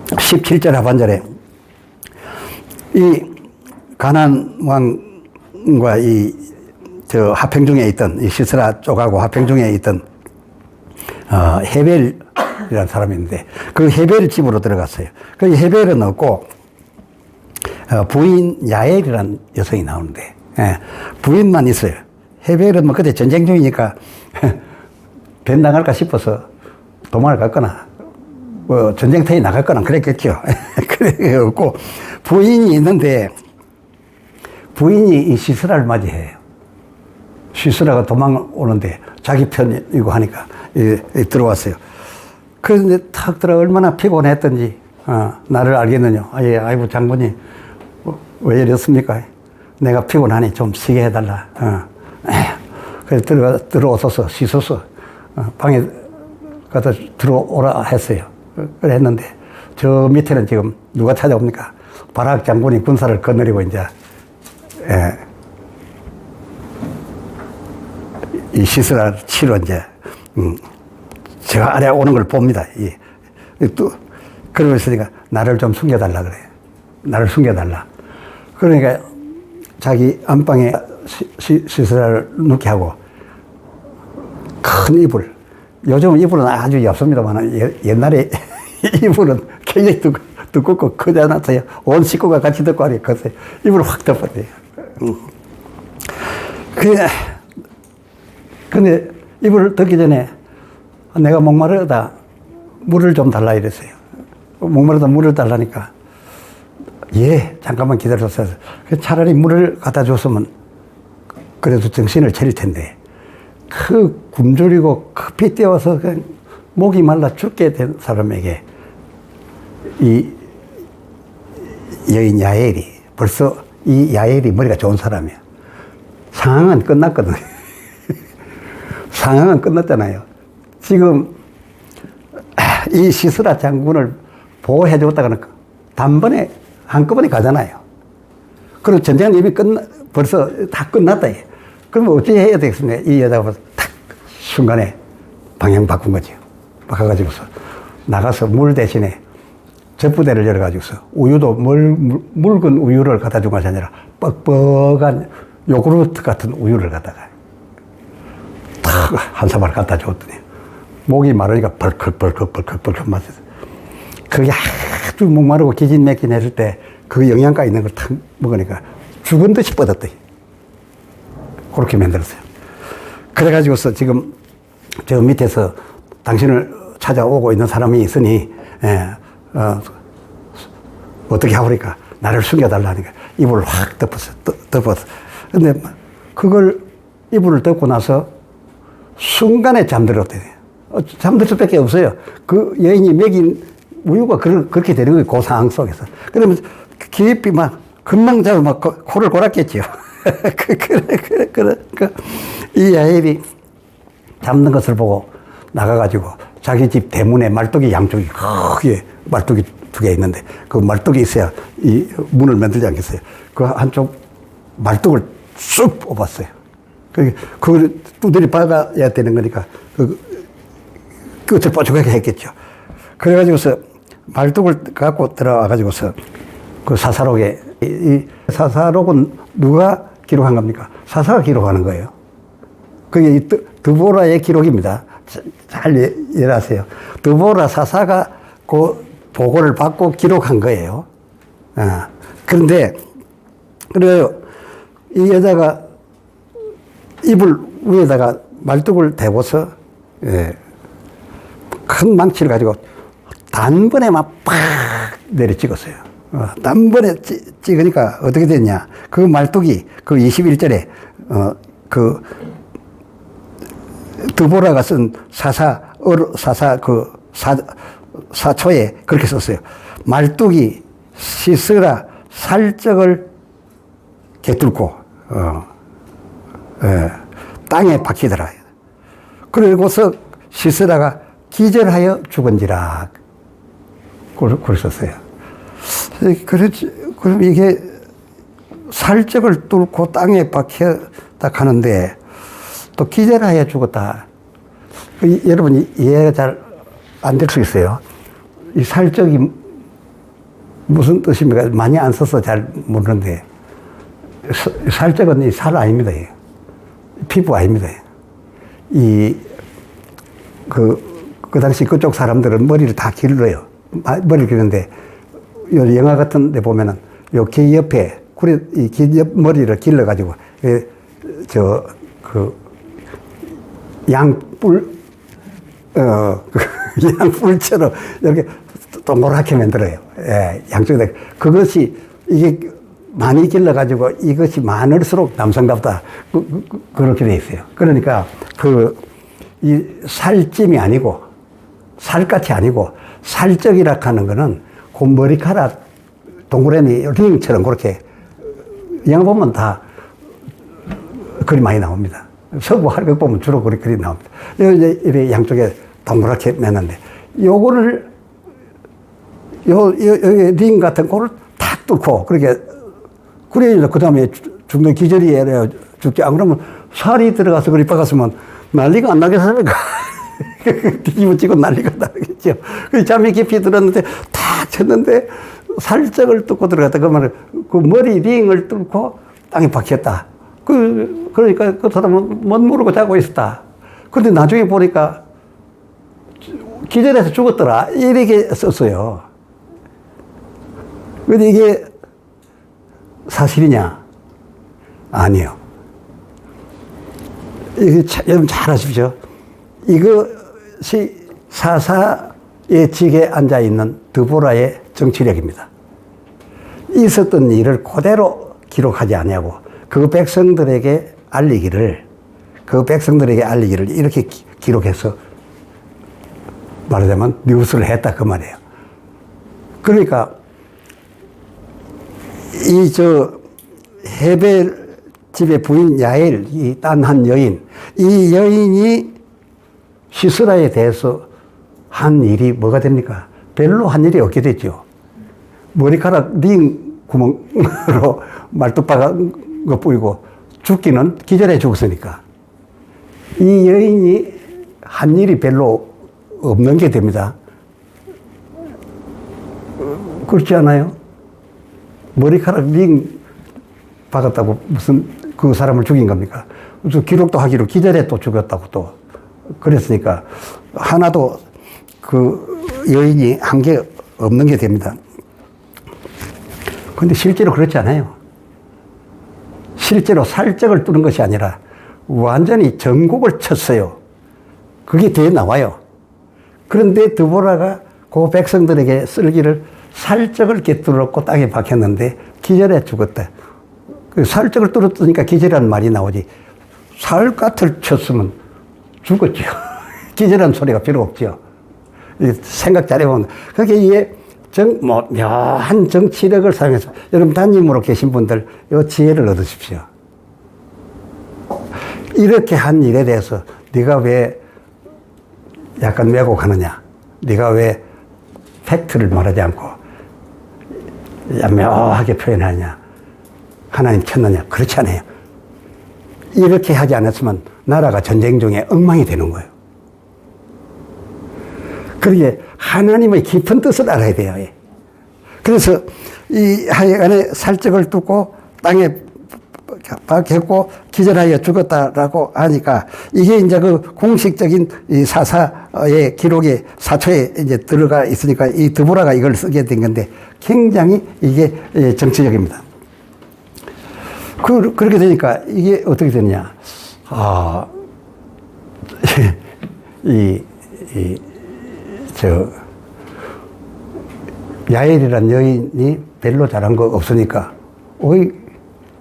17절 하반절에 이 가나안 왕과 이 저 하평 중에 있던 이 시스라 쪽하고 하평 중에 있던 헤벨이라는 사람이 있는데 그 헤벨 집으로 들어갔어요. 그 헤벨은 없고 부인 야엘이라는 여성이 나오는데 부인만 있어요. 헤벨은 뭐 그때 전쟁 중이니까 변당할까 싶어서 도망을 갔거나 뭐 전쟁터에 나갔거나 그랬겠죠. 그래 없고 부인이 있는데 부인이 이 시스라를 맞이해요. 시스라가 도망오는데 자기 편이고 하니까 들어왔어요. 그런데 탁 들어 얼마나 피곤했던지 나를 알겠느냐. 예, 아이고 장군이 왜 이랬습니까? 내가 피곤하니 좀 쉬게 해달라. 그래서 들어오소서 씻어서 방에 가서 들어오라 했어요. 그래 했는데 저 밑에는 지금 누가 찾아옵니까? 바락 장군이 군사를 거느리고 이제 이 시스라를 치러 이제 저 아래 오는 걸 봅니다. 또 그러고 있으니까 나를 좀 숨겨달라 그래요. 나를 숨겨달라. 그러니까 자기 안방에 시스라를 눕게 하고 큰 이불, 요즘 이불은 아주 얇습니다만 옛날에 이불은 굉장히 두껍고 크지 않았어요. 온 식구가 같이 듣고 하니 그래서 이불을 확 덮었대요. 근데 이불을 덮기 전에 내가 목마르다 물을 좀 달라 이랬어요. 목마르다 물을 달라니까 예 잠깐만 기다려서 차라리 물을 갖다 줬으면 그래도 정신을 차릴 텐데 그 굶주리고 커피 떼어서 그냥 목이 말라 죽게 된 사람에게 이 여인 야엘이 벌써 이 야엘이 머리가 좋은 사람이야. 상황은 끝났거든. 상황은 끝났잖아요. 지금 이 시스라 장군을 보호해 줬다가는 단번에 한꺼번에 가잖아요. 그리고 전쟁은 이미 벌써 다 끝났다. 그러면 어찌 해야 되겠습니까? 이 여자가 탁 순간에 방향 바꾼 거죠. 바꿔가지고서 나가서 물 대신에 젖부대를 열어가지고서 우유도 묽은 우유를 갖다 준 것이 아니라 뻑뻑한 요구르트 같은 우유를 갖다가 탁 한 사발 갖다 줬더니 목이 마르니까 벌컥 마셔서 그게 아주 목마르고 기진맥진 했을 때 그 영양가 있는 걸 탁 먹으니까 죽은 듯이 뻗었대. 그렇게 만들었어요. 그래가지고서 지금 저 밑에서 당신을 찾아오고 있는 사람이 있으니 어떻게 하오니까 나를 숨겨달라니까 이불을 확 덮었어. 근데 그걸 이불을 덮고 나서 순간에 잠들었대. 잠들 수밖에 없어요. 그 여인이 먹인 우유가 그렇게 되는 거예요. 그 상황 속에서. 그러면 깊이 막 금방 자고 막 코를 골았겠죠. 그러니까 이 야엘이 잡는 것을 보고 나가가지고 자기 집 대문에 말뚝이 양쪽이 크게 말뚝이 2개 있는데 그 말뚝이 있어야 이 문을 만들지 않겠어요. 그 한쪽 말뚝을 쑥 뽑았어요. 그걸 두드리 박아야 되는 거니까 그 끝을 뾰족하게 했겠죠. 그래가지고서 말뚝을 갖고 들어와가지고서 그 사사록에 이 사사록은 누가 기록한 겁니까? 사사가 기록하는 거예요. 그게 드보라의 기록입니다. 잘 이해하세요. 드보라 사사가 그 보고를 받고 기록한 거예요. 그런데 그래요. 이 여자가 이불 위에다가 말뚝을 대고서 큰 망치를 가지고 단번에 막 팍 내려 찍었어요. 단번에 찍으니까 어떻게 됐냐. 그 말뚝이 그 21절에 그 드보라가 쓴 사초에 그렇게 썼어요. 말뚝이 시스라 살적을 개뚫고 땅에 박히더라. 그리고서 시스라가 기절하여 죽은지라. 그걸 썼어요. 그럼 이게 살적을 뚫고 땅에 박혔다 하는데 또 기절하여 죽었다. 여러분 이해가 잘 안 될 수 있어요. 이 살적이 무슨 뜻입니까? 많이 안 써서 잘 모르는데 살적은 이 살 아닙니다. 피부 아닙니다. 그 당시 그쪽 사람들은 머리를 다 길러요. 머리를 기르는데 영화 같은 데 보면은 요 귀 옆에 이 귀 옆 머리를 길러가지고 양뿔처럼 이렇게 동그랗게 만들어요. 예, 양쪽에. 그것이 이게 많이 길러가지고 이것이 많을수록 남성답다. 그렇게 돼 있어요. 그러니까 이 살찜이 아니고 살갗이 아니고 살적이라 하는 거는 그 머리카락 동그라미 링처럼 그렇게 영화 보면 다 그림 많이 나옵니다. 서부 할극 보면 주로 그렇게 그림 나옵니다. 이렇게 양쪽에 동그랗게 냈는데 요거를 여기 링 같은 거를 탁 뚫고 그렇게 그래야 그 다음에 죽는 기절이 해야 죽지. 안 그러면 살이 들어가서 그리 박았으면 난리가 안 나겠습니까? 뒤집어 치고 난리가 나겠죠. 잠이 깊이 들었는데 탁 쳤는데 살짝을 뚫고 들어갔다. 그 말은 그 머리 링을 뚫고 땅에 박혔다. 그러니까 그 사람은 못 모르고 자고 있었다. 근데 나중에 보니까 기절해서 죽었더라. 이렇게 썼어요. 근데 이게 사실이냐? 아니요. 이게 여러분 잘 아십시오. 이것이 사사의 직에 앉아있는 드보라의 정치력입니다. 있었던 일을 그대로 기록하지 아니하고 그 백성들에게 알리기를 이렇게 기록해서 말하자면 뉴스를 했다 그 말이에요. 그러니까 헤벨 집의 부인 야엘, 이 딴 한 여인, 이 여인이 시스라에 대해서 한 일이 뭐가 됩니까? 별로 한 일이 없게 됐죠. 머리카락 링 구멍으로 말뚝 박은 거 뿌리고 죽기는 기절해 죽었으니까. 이 여인이 한 일이 별로 없는 게 됩니다. 그렇지 않아요? 머리카락 링 박았다고 무슨 그 사람을 죽인 겁니까? 무슨 기록도 하기로 기절해 또 죽였다고 또 그랬으니까 하나도 그 여인이 한 게 없는 게 됩니다. 근데 실제로 그렇지 않아요. 실제로 살적을 뚫은 것이 아니라 완전히 전곡을 쳤어요. 그게 뒤에 나와요. 그런데 드보라가 그 백성들에게 쓸기를 살적을 꿰뚫었고 땅에 박혔는데 기절해 죽었다. 그 살적을 뚫었으니까 기절이라는 말이 나오지. 살갗을 쳤으면 죽었죠. 기절한 소리가 필요 없죠. 생각 잘 해보면. 그게 이게 묘한 정치력을 사용해서 여러분 담임으로 계신 분들 이 지혜를 얻으십시오. 이렇게 한 일에 대해서 네가 왜 약간 왜곡하느냐? 네가 왜 팩트를 말하지 않고 묘하게 표현하냐? 하나님 쳤느냐? 그렇지 않아요. 이렇게 하지 않았으면 나라가 전쟁 중에 엉망이 되는 거예요. 그러게 하나님의 깊은 뜻을 알아야 돼요. 그래서 이 하여간에 살적을 뚫고 땅에 박혔고 기절하여 죽었다라고 하니까 이게 이제 그 공식적인 이 사사의 기록에 사초에 이제 들어가 있으니까 이 드보라가 이걸 쓰게 된 건데 굉장히 이게 정치적입니다. 그렇게 되니까 이게 어떻게 되느냐. 야엘이란 여인이 별로 잘한 거 없으니까, 어이,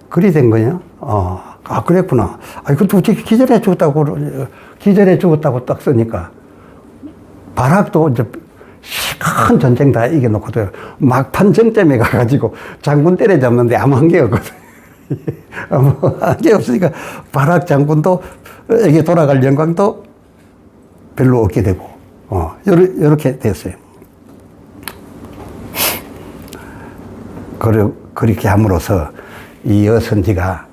그리 된 거냐? 그랬구나. 그것도 기절해 죽었다고 딱 쓰니까. 바락도 이제 큰 전쟁 다 이겨놓고도 막판 정점에 가가지고 장군 때려잡는데 아무 한계 없거든. 아무 한계 없으니까 바락 장군도 에게 돌아갈 영광도 별로 없게 되고, 이렇게 됐어요. 그렇게 함으로써 이 여선지가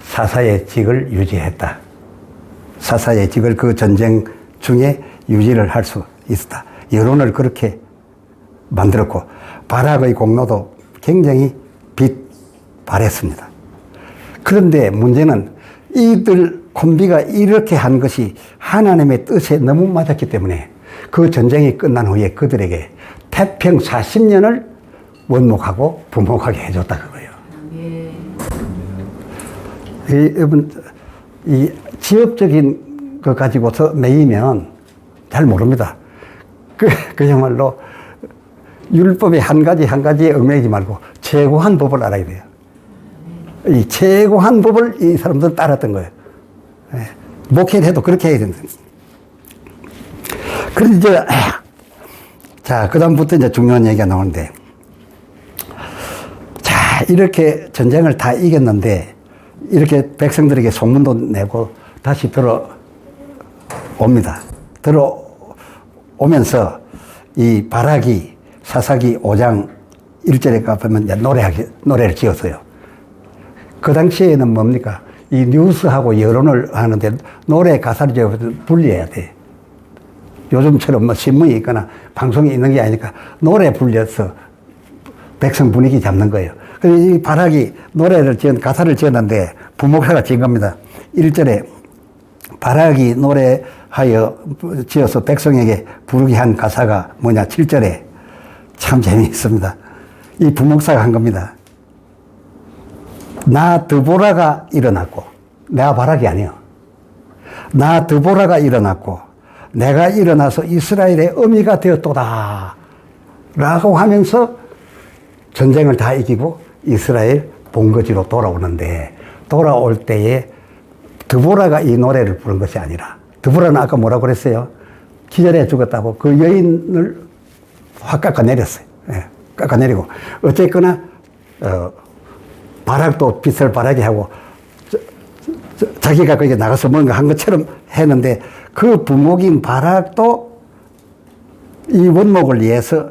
사사의 직을 유지했다. 사사의 직을 그 전쟁 중에 유지를 할 수 있었다. 여론을 그렇게 만들었고, 바락의 공로도 굉장히 빛발했습니다. 그런데 문제는 이들 콤비가 이렇게 한 것이 하나님의 뜻에 너무 맞았기 때문에 그 전쟁이 끝난 후에 그들에게 태평 40년을 원목하고 부목하게 해줬다 그거예요. 여러분, 이 지역적인 거 가지고서 매이면 잘 모릅니다. 그야말로 율법의 한 가지에 얽매이지 말고 최고한 법을 알아야 돼요. 이 최고한 법을 이 사람들은 따랐던 거예요. 목회를 해도 그렇게 해야 된다. 그런데 이제, 자, 그다음부터 이제 중요한 얘기가 나오는데, 자, 이렇게 전쟁을 다 이겼는데, 이렇게 백성들에게 소문도 내고 다시 들어옵니다. 들어오면서 이 바락이 사사기 5장 1절에 가보면 이제 노래를 지었어요. 그 당시에는 뭡니까? 이 뉴스하고 여론을 하는데 노래 가사를 지어서 불려야 돼. 요즘처럼 뭐 신문이 있거나 방송이 있는 게 아니니까 노래 불려서 백성 분위기 잡는 거예요. 그래서 이 바락이 가사를 지었는데 부목사가 지은 겁니다. 1절에 바락이 노래하여 지어서 백성에게 부르게 한 가사가 뭐냐? 7절에 참 재미있습니다. 이 부목사가 한 겁니다. 나 드보라가 일어났고, 내가 바락이 아니요. 나 드보라가 일어났고, 내가 일어나서 이스라엘의 어미가 되었도다. 라고 하면서 전쟁을 다 이기고 이스라엘 본거지로 돌아오는데, 돌아올 때에 드보라가 이 노래를 부른 것이 아니라, 드보라는 아까 뭐라고 그랬어요? 기절해 죽었다고 그 여인을 확 깎아내렸어요. 예, 깎아내리고. 어쨌거나, 바락도 빚을 바라게 하고, 자기가 거기 나가서 뭔가 한 것처럼 했는데, 그 부목인 바락도 이 원목을 위해서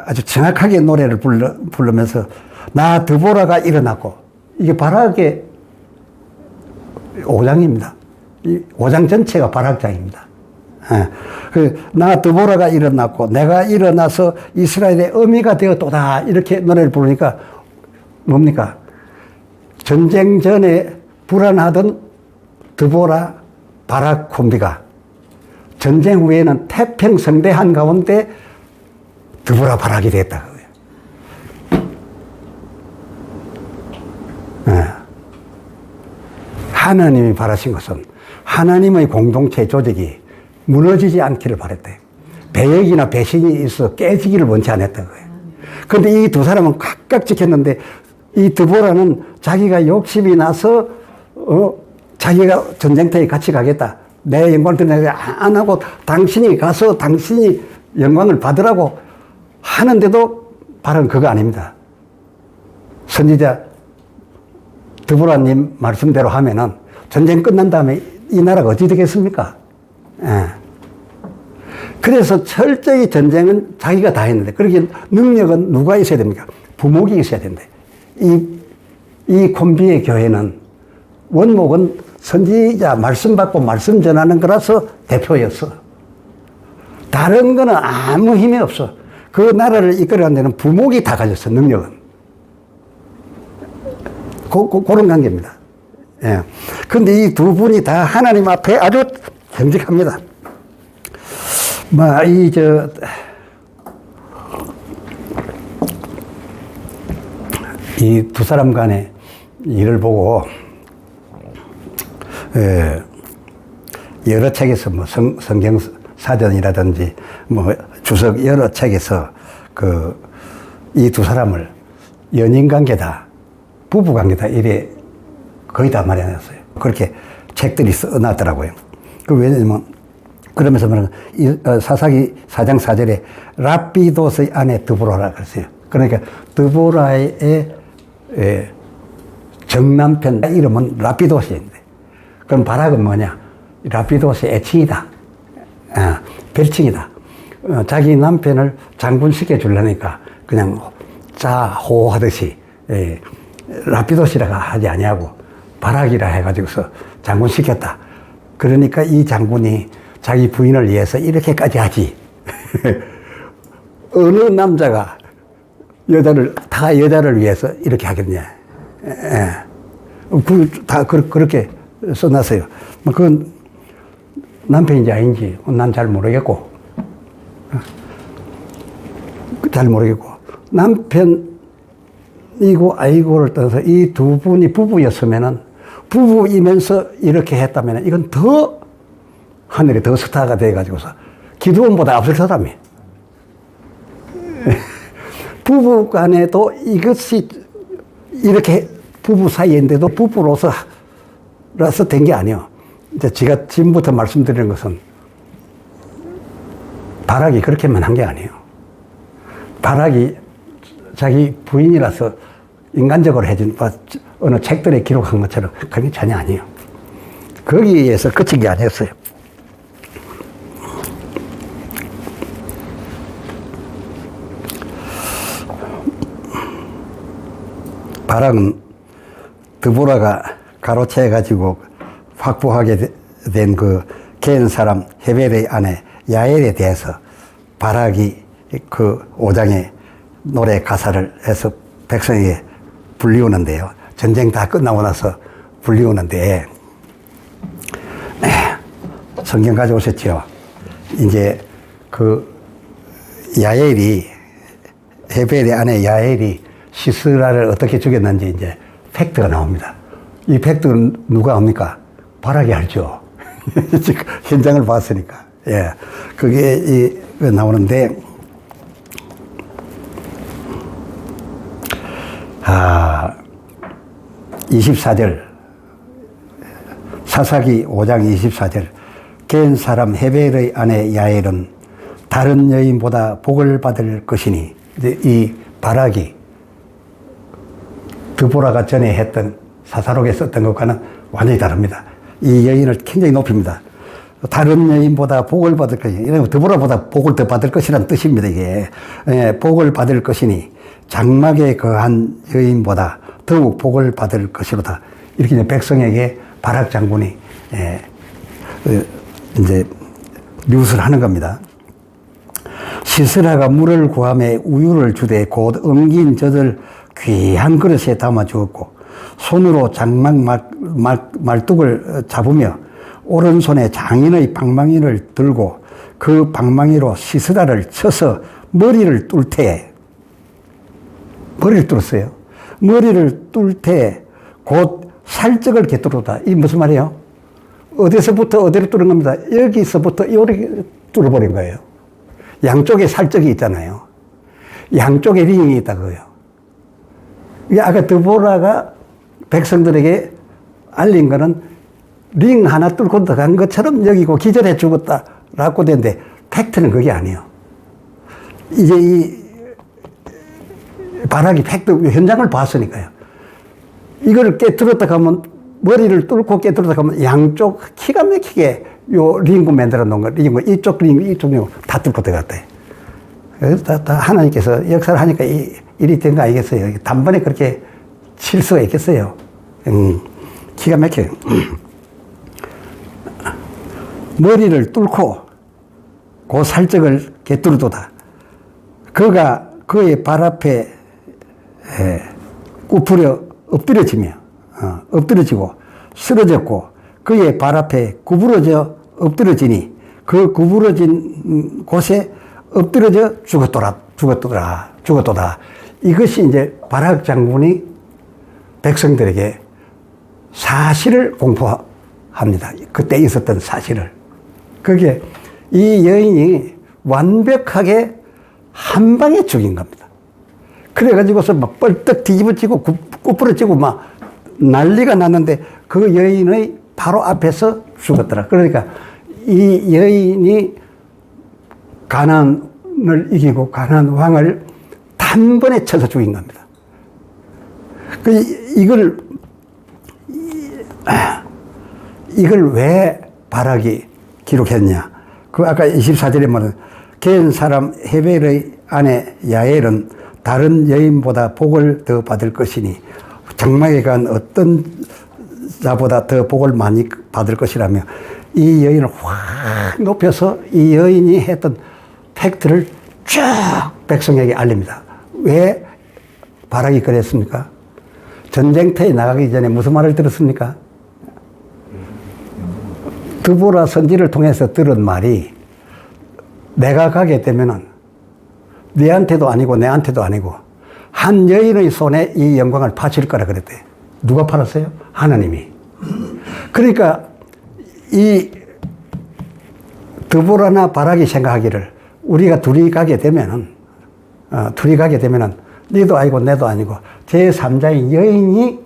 아주 정확하게 노래를 부르면서, 나 드보라가 일어났고, 이게 바락의 5장입니다. 이 5장 전체가 바락장입니다. 나 드보라가 일어났고 내가 일어나서 이스라엘의 어미가 되었도다. 이렇게 노래를 부르니까 뭡니까? 전쟁 전에 불안하던 드보라 바락 콤비가 전쟁 후에는 태평성대한 가운데 드보라 바락이 됐다. 하나님이 바라신 것은 하나님의 공동체 조직이 무너지지 않기를 바랬대. 배역이나 배신이 있어 깨지기를 원치 않았던 거예요. 그런데 이 두 사람은 각각 지켰는데, 이 드보라는 자기가 욕심이 나서 자기가 전쟁터에 같이 가겠다. 내 영광을 드러내지 안 하고 당신이 가서 당신이 영광을 받으라고 하는데도 바로 그거 아닙니다. 선지자 드보라님 말씀대로 하면은 전쟁 끝난 다음에 이 나라가 어찌 되겠습니까? 예. 그래서 철저히 전쟁은 자기가 다 했는데, 그렇게 능력은 누가 있어야 됩니까? 부목이 있어야 된대. 이 콤비의 교회는 원목은 선지자 말씀 받고 말씀 전하는 거라서 대표였어. 다른 거는 아무 힘이 없어. 그 나라를 이끌어가는 데는 부목이 다 가졌어, 능력은. 그런 관계입니다. 예. 근데 이 두 분이 다 하나님 앞에 아주 정직합니다. 이 두 사람 간의 일을 보고, 여러 책에서 성경 사전이라든지 주석 여러 책에서 이 두 사람을 연인 관계다, 부부 관계다, 이래 거의 다 마련했어요. 그렇게 책들이 써놨더라고요. 왜냐면, 그러면서 사사기 4장 4절에 라피도스의 아내 드보라라 그랬어요. 그러니까 드보라의 정남편 이름은 라피도스인데, 그럼 바락은 뭐냐? 라피도스의 애칭이다. 별칭이다. 자기 남편을 장군시켜 주려니까 그냥 자호하듯이 라피도스라고 하지 아니하고 바락이라 해가지고서 장군시켰다. 그러니까 이 장군이 자기 부인을 위해서 이렇게까지 하지. 어느 남자가 여자를 위해서 이렇게 하겠냐. 다 그렇게 써놨어요. 그건 남편인지 아닌지 난 잘 모르겠고, 남편이고 아이고를 떠나서 이 두 분이 부부였으면은, 부부이면서 이렇게 했다면 이건 더 하늘이 더 스타가 돼가지고서 기드온보다 앞설 사람이. 부부 간에도 이것이 이렇게 부부 사이인데도 부부로서 된 게 아니에요. 이제 제가 지금부터 말씀드리는 것은 바락이 그렇게만 한 게 아니에요. 바락이 자기 부인이라서 인간적으로 해준 어느 책들에 기록한 것처럼 그게 전혀 아니에요. 거기에서 그친 게 아니었어요. 바락은 드보라가 가로채가지고 확보하게 된 그 개인 사람 헤벨의 아내 야엘에 대해서 바락이 그 5장의 노래 가사를 해서 백성에게 불리우는데요. 전쟁 다 끝나고 나서 불리우는데, 성경 가져오셨죠? 이제 그 야엘이, 헤벨의 아내 야엘이 시스라를 어떻게 죽였는지 이제 팩트가 나옵니다. 이 팩트는 누가 압니까? 바락이 알죠. 지금 현장을 봤으니까. 예. 그게 나오는데, 24절. 사사기 5장 24절. 겐 사람 헤벨의 아내 야엘은 다른 여인보다 복을 받을 것이니, 이제 이 바락이 드보라가 전에 했던 사사록에 썼던 것과는 완전히 다릅니다. 이 여인을 굉장히 높입니다. 다른 여인보다 복을 받을 것이니, 이러면 드보라보다 복을 더 받을 것이라는 뜻입니다, 이게. 예, 복을 받을 것이니 장막에 거한 여인보다 더욱 복을 받을 것이로다. 이렇게 이제 백성에게 바락 장군이 이제 뉘웃을 하는 겁니다. 시스라가 물을 구함에 우유를 주되 곧 엉긴 젖을 귀한 그릇에 담아 주었고 손으로 장막 말뚝을 잡으며 오른손에 장인의 방망이를 들고 그 방망이로 시스라를 쳐서 머리를 뚫을 때에 머리를 뚫었어요. 머리를 뚫을 때에 곧 살적을 꿰뚫었다. 이 무슨 말이에요? 어디서부터 어디로 뚫은 겁니다. 여기서부터 이렇게 뚫어버린 거예요. 양쪽에 살적이 있잖아요. 양쪽에 링이 있다고요. 아까 드보라가 백성들에게 알린 거는 링 하나 뚫고 들어간 것처럼 여기고 기절해 죽었다라고 되는데 팩트는 그게 아니에요. 이제 이 바락이 팩트 현장을 봤으니까요. 이걸 깨뜨렸다 가면 머리를 뚫고 깨뜨렸다 가면 양쪽 기가 막히게 요 링구 만들어 놓은 거, 링구 이쪽 링구 이쪽 링구 다 뚫고 들어갔대. 그래서 다 하나님께서 역사를 하니까 일이 된 거 아니겠어요? 단번에 그렇게 칠 수가 있겠어요? 기가 막혀요. 머리를 뚫고 그 살적을 깨뜨려도다. 그가 그의 발 앞에 굽으려 엎드려지고 쓰러졌고 그의 발 앞에 구부러져 엎드려지니 그 구부러진 곳에 엎드려져 죽었도다. 이것이 이제 바락 장군이 백성들에게 사실을 공포합니다. 그때 있었던 사실을. 그게 이 여인이 완벽하게 한 방에 죽인 겁니다. 그래가지고서 막 뻘떡 뒤집어지고 구부러지고 막 난리가 났는데 그 여인의 바로 앞에서 죽었더라. 그러니까 이 여인이 가나안을 이기고 가나안 왕을 단번에 쳐서 죽인 겁니다. 이걸 왜 바락이 기록했냐? 그 아까 24절에 말한 겐 사람 헤벨의 아내 야엘은 다른 여인보다 복을 더 받을 것이니 장막에 간 어떤 자보다 더 복을 많이 받을 것이라며 이 여인을 확 높여서 이 여인이 했던 팩트를 쫙 백성에게 알립니다. 왜 바락이 그랬습니까? 전쟁터에 나가기 전에 무슨 말을 들었습니까? 드보라 선지를 통해서 들은 말이 내가 가게 되면은 너한테도 아니고 내한테도 아니고 한 여인의 손에 이 영광을 바칠 거라 그랬대. 누가 팔았어요? 하나님이. 그러니까 이 드보라나 바락이 생각하기를 우리가 둘이 가게 되면은 너도 아니고 내도 아니고 제3자인 여인이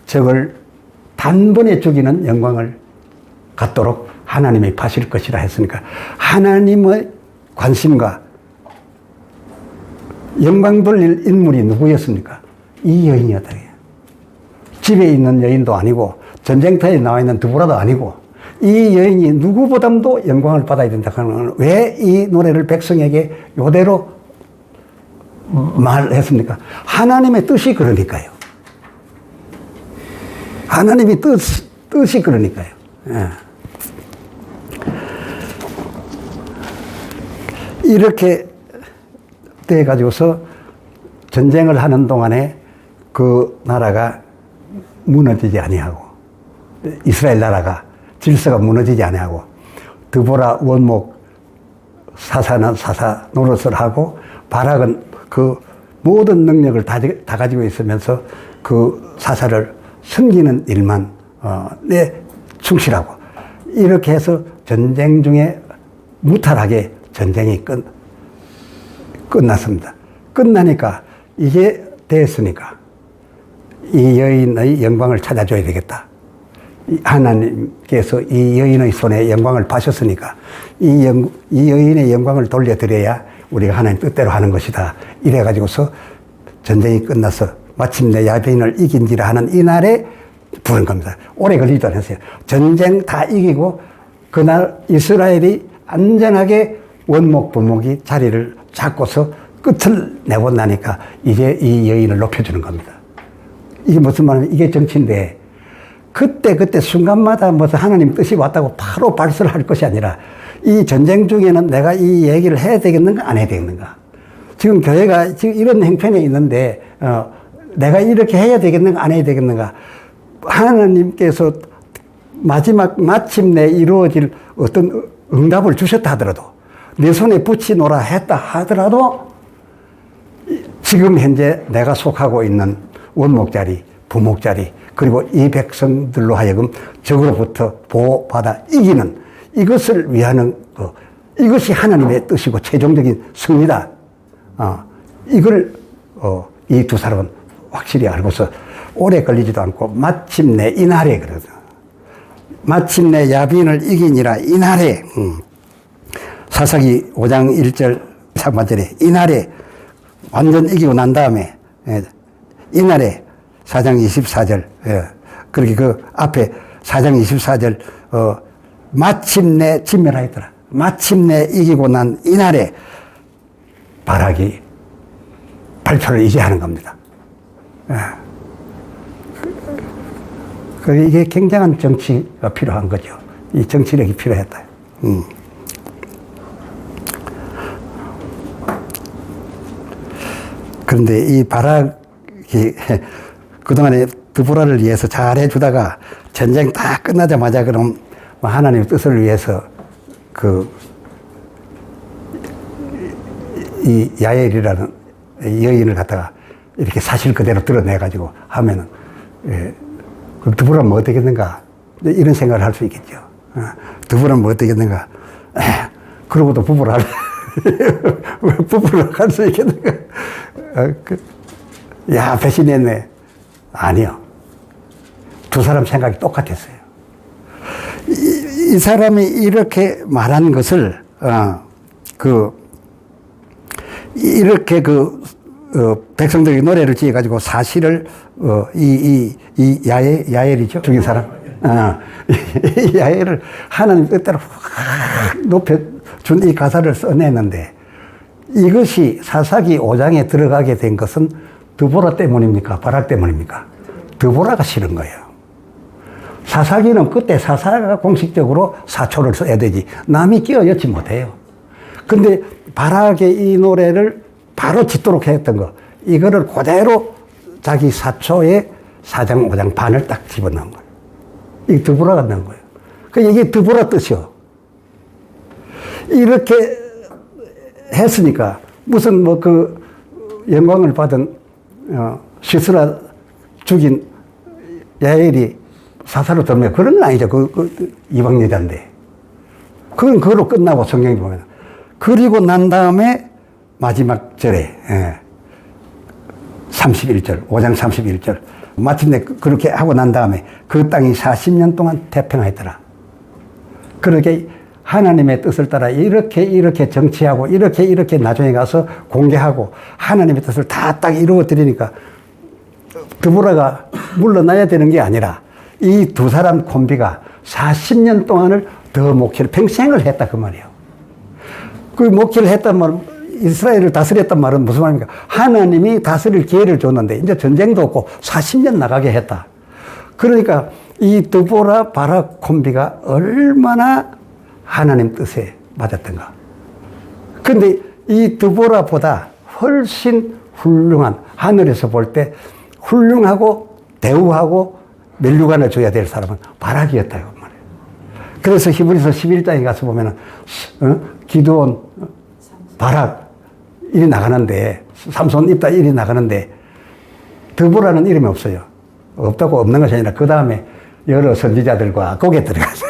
저걸 단번에 죽이는 영광을 갖도록 하나님이 파실 것이라 했으니까 하나님의 관심과 영광 돌릴 인물이 누구였습니까? 이 여인이었다. 집에 있는 여인도 아니고 전쟁터에 나와 있는 드보라도 아니고 이 여인이 누구보다도 영광을 받아야 된다 하는 건 왜 이 노래를 백성에게 이대로 말했습니까? 하나님의 뜻이 그러니까요. 하나님의 뜻이 그러니까요. 예. 이렇게 돼가지고서 전쟁을 하는 동안에 그 나라가 무너지지 아니하고 이스라엘 나라가 질서가 무너지지 아니하고 드보라 원목 사사는 사사 노릇을 하고 바락은 그 모든 능력을 다 가지고 있으면서 그 사사를 섬기는 일만 내 충실하고 이렇게 해서 전쟁 중에 무탈하게 전쟁이 끝났습니다. 끝나니까 이게 됐으니까 이 여인의 영광을 찾아줘야 되겠다. 하나님께서 이 여인의 손에 영광을 파셨으니까 이 여인의 영광을 돌려드려야 우리가 하나님 뜻대로 하는 것이다. 이래가지고서 전쟁이 끝나서 마침내 야베인을 이긴지라 하는 이날에 부른 겁니다. 오래 걸리지도 않았어요. 전쟁 다 이기고 그날 이스라엘이 안전하게 원목 부목이 자리를 잡고서 끝을 내고 나니까 이제 이 여인을 높여주는 겁니다. 이게 무슨 말이냐면 이게 정치인데 그때 순간마다 무슨 하나님 뜻이 왔다고 바로 발설할 것이 아니라 이 전쟁 중에는 내가 이 얘기를 해야 되겠는가 안 해야 되겠는가. 지금 교회가 지금 이런 형편에 있는데 내가 이렇게 해야 되겠는가 안 해야 되겠는가. 하나님께서 마침내 이루어질 어떤 응답을 주셨다 하더라도 내 손에 붙이노라 했다 하더라도 지금 현재 내가 속하고 있는 원목자리, 부목자리 그리고 이 백성들로 하여금 적으로부터 보호받아 이기는 이것을 위하는 이것이 하나님의 뜻이고 최종적인 승리다. 이걸 이 두 사람은 확실히 알고서 오래 걸리지도 않고 마침내 이날에 그러죠. 마침내 야빈을 이기니라 이날에 사사기 5장 1절 상반절에 이날에 완전 이기고 난 다음에 이날에 4장 24절 그렇게 그 앞에 4장 24절 마침내 진멸하였더라. 마침내 이기고 난 이날에 바락이 발표를 이제 하는 겁니다. 이게 굉장한 정치가 필요한 거죠. 이 정치력이 필요했다. 그런데 이 바락이 그동안에 드보라를 위해서 잘 해주다가 전쟁 다 끝나자마자 그럼 하나님의 뜻을 위해서 이 야엘이라는 여인을 갖다가 이렇게 사실 그대로 드러내가지고 하면은 그럼 드보라는 뭐 어떻겠는가 이런 생각을 할 수 있겠죠. 드보라는 뭐 어떻겠는가. 그러고도 부부를 할 수 있겠는가. 야 배신했네. 아니요. 두 사람 생각이 똑같았어요. 이 사람이 이렇게 말한 것을 이렇게 백성들이 노래를 지어가지고 사실을 이 야엘이죠 죽인 사람 이 야엘을 하나님 뜻대로 확 높여준 이 가사를 써냈는데 이것이 사사기 5장에 들어가게 된 것은 드보라 때문입니까? 바락 때문입니까? 드보라가 싫은 거예요. 사사기는 그때 사사가 공식적으로 사초를 써야 되지 남이 끼어넣지 못해요. 근데 바락의 이 노래를 바로 짓도록 했던 거 이거를 그대로 자기 사초에 4장 5장 반을 딱 집어넣은 거예요. 이게 드보라가 넣은 거예요. 이게 드보라 뜻이요. 이렇게 했으니까 무슨 영광을 받은 시스라 죽인 야엘이 사사로 들면 그런 건 아니죠. 이방 여자인데. 그건 그걸로 끝나고 성경에 보면. 그리고 난 다음에 마지막 절에 31절, 5장 31절 마침내 그렇게 하고 난 다음에 그 땅이 40년 동안 태평하였더라. 그렇게 하나님의 뜻을 따라 이렇게 정치하고 이렇게 나중에 가서 공개하고 하나님의 뜻을 다 딱 이루어 드리니까 드보라가 물러나야 되는 게 아니라 이 두 사람 콤비가 40년 동안을 더 목회를 평생을 했다 그 말이에요. 그 목회를 했단 말은 이스라엘을 다스렸단 말은 무슨 말입니까? 하나님이 다스릴 기회를 줬는데 이제 전쟁도 없고 40년 나가게 했다. 그러니까 이 드보라 바락 콤비가 얼마나 하나님 뜻에 맞았던가. 그런데 이 드보라보다 훨씬 훌륭한 하늘에서 볼 때 훌륭하고 대우하고 면류관을 줘야 될 사람은 바락이었다 이 말이에요. 그래서 히브리서 11장에 가서 보면은 기드온, 바락 일이 나가는데 삼손 입다 일이 나가는데 드보라는 이름이 없어요. 없다고 없는 것이 아니라 그 다음에 여러 선지자들과 거기에 들어가서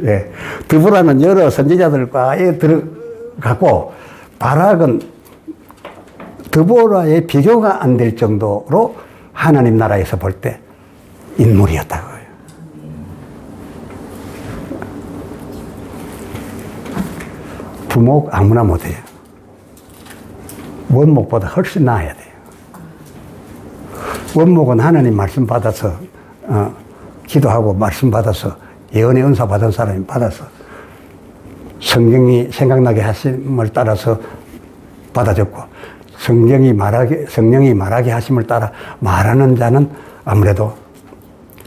예. 드보라는 여러 선지자들과 들어갔고 바락은 드보라의 비교가 안 될 정도로 하나님 나라에서 볼 때 인물이었다고요. 부목 아무나 못해요. 원목보다 훨씬 나아야 돼요. 원목은 하나님 말씀 받아서 기도하고 말씀 받아서 예언의 은사 받은 사람이 받아서 성경이 생각나게 하심을 따라서 받아줬고 성령이 말하게 하심을 따라 말하는 자는 아무래도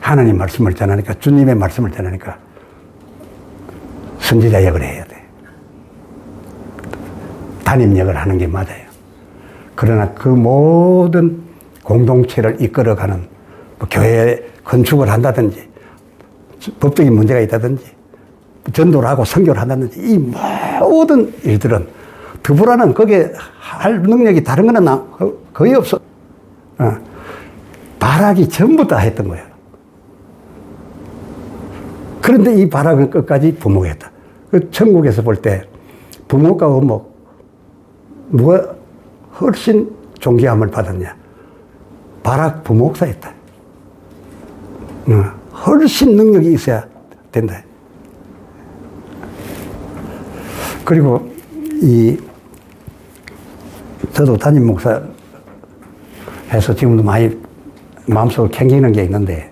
하나님 말씀을 전하니까 주님의 말씀을 전하니까 선지자 역을 해야 돼. 담임 역을 하는 게 맞아요. 그러나 그 모든 공동체를 이끌어가는 뭐 교회 건축을 한다든지 법적인 문제가 있다든지 전도를 하고 선교를 한다든지 이 모든 일들은 드보라는 거기에 할 능력이 다른 거는 거의 없어. 바락이 전부 다 했던 거예요. 그런데 이 바락은 끝까지 부목했다. 그 천국에서 볼 때 부목과 원목 누가 훨씬 존귀함을 받았냐? 바락 부목사였다. 훨씬 능력이 있어야 된다. 그리고 저도 담임 목사 해서 지금도 많이 마음속으로 캥기는 게 있는데,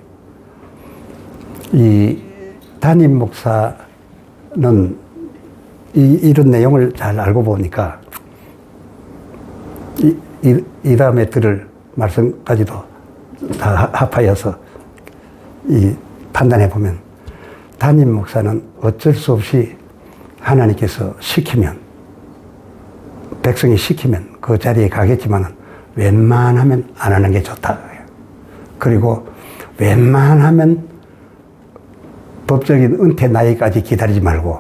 이 담임 목사는 이런 내용을 잘 알고 보니까 이 다음에 들을 말씀까지도 다 합하여서 판단해 보면 담임 목사는 어쩔 수 없이 하나님께서 시키면 백성이 시키면 그 자리에 가겠지만 웬만하면 안 하는 게 좋다. 그리고 웬만하면 법적인 은퇴 나이까지 기다리지 말고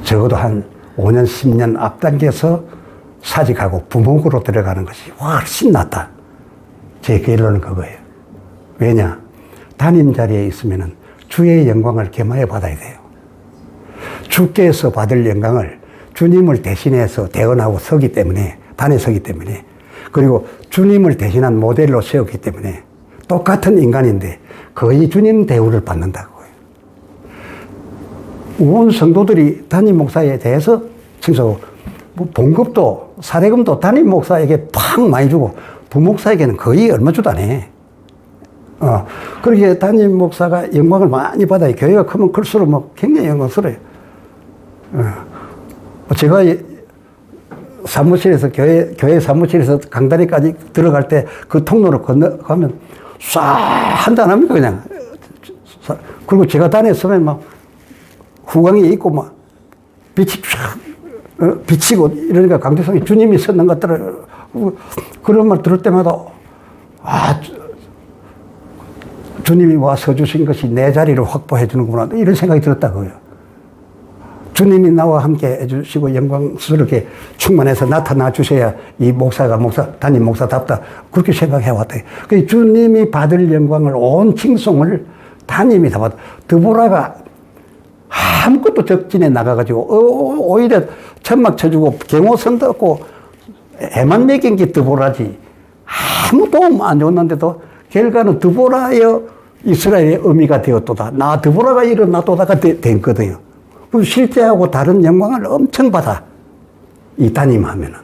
적어도 한 5년, 10년 앞당겨서 사직하고 부목으로 들어가는 것이 훨씬 낫다. 제 결론은 그거예요. 왜냐? 담임 자리에 있으면 주의 영광을 겸하여 받아야 돼요. 주께서 받을 영광을 주님을 대신해서 대언하고 서기 때문에, 단에 서기 때문에, 그리고 주님을 대신한 모델로 세웠기 때문에 똑같은 인간인데 거의 주님 대우를 받는다고요. 온 성도들이 담임 목사에 대해서 칭송하고, 봉급도 사례금도 담임 목사에게 팍 많이 주고 부목사에게는 거의 얼마 주도 안 해. 그렇게 담임 목사가 영광을 많이 받아요. 교회가 크면 클수록 뭐 굉장히 영광스러워요. 제가 사무실에서 교회 사무실에서 강다리까지 들어갈 때 그 통로를 건너가면 쏴 한다 안 합니까 그냥. 그리고 제가 다녔으면 막 후광이 있고 막 빛이 쫙 비치고 이러니까 강대성이 주님이 섰는 것들을 그런 말 들을 때마다 주님이 와 서주신 것이 내 자리를 확보해 주는구나 이런 생각이 들었다고요. 주님이 나와 함께 해주시고 영광스럽게 충만해서 나타나 주셔야 이 담임 목사답다. 그렇게 생각해 왔다. 그 주님이 받을 영광을 온 칭송을 담임이 다 받아. 드보라가 아무것도 적진에 나가가지고 오히려 천막 쳐주고 경호선 듣고 애만 먹인 게 드보라지 아무 도움 안 줬는데도 결과는 드보라여 이스라엘의 의미가 되었도다. 나 드보라가 일어나도다가 됐거든요. 실제하고 다른 영광을 엄청 받아. 이 담임하면은.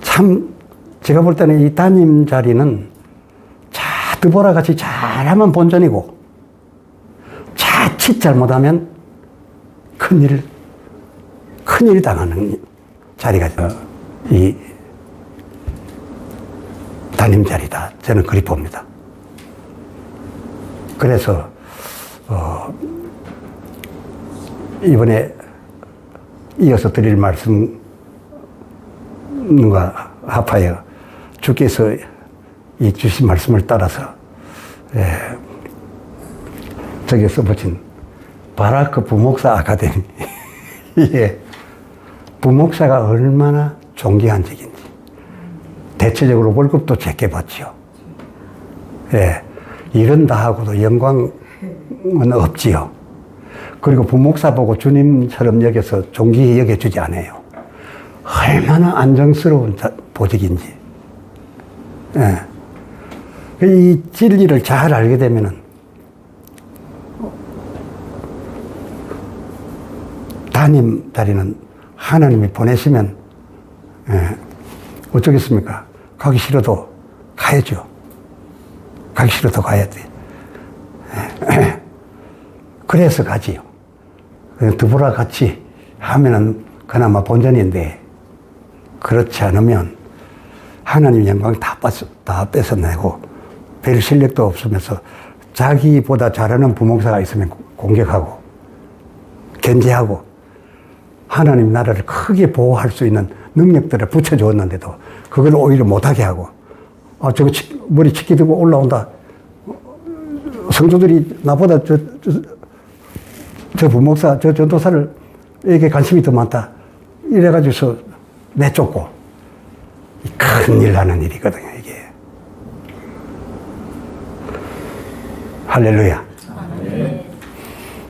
참, 제가 볼 때는 이 담임 자리는 드보라 같이 잘하면 본전이고, 자칫 잘못하면 큰일 당하는 자리가 이 담임 자리다. 저는 그리 봅니다. 그래서 이번에 이어서 드릴 말씀과 합하여 주께서 이 주신 말씀을 따라서 저기 써보신 바라크 부목사 아카데미 예, 부목사가 얼마나 존귀한 직인지. 대체적으로 월급도 적게 받지요. 예. 일은 다 하고도 영광은 없지요. 그리고 부목사 보고 주님처럼 여겨서 존귀히 여겨주지 않아요. 얼마나 안정스러운 보직인지. 예. 이 진리를 잘 알게 되면은 담임 자리는 하나님이 보내시면 어쩌겠습니까? 가기 싫어도 가야죠. 가기 싫어도 가야 돼. 그래서 가지요. 드보라 같이 하면은 그나마 본전인데 그렇지 않으면 하나님 영광 다 뺏어내고 별 실력도 없으면서 자기보다 잘하는 부목사가 있으면 공격하고 견제하고 하나님 나라를 크게 보호할 수 있는 능력들을 붙여주었는데도 그걸 오히려 못하게 하고 저거 머리 치키 들고 올라온다. 성도들이 나보다 저 부목사, 저 전도사에게 관심이 더 많다. 이래가지고서 내쫓고 큰일 나는 일이거든요, 이게. 할렐루야.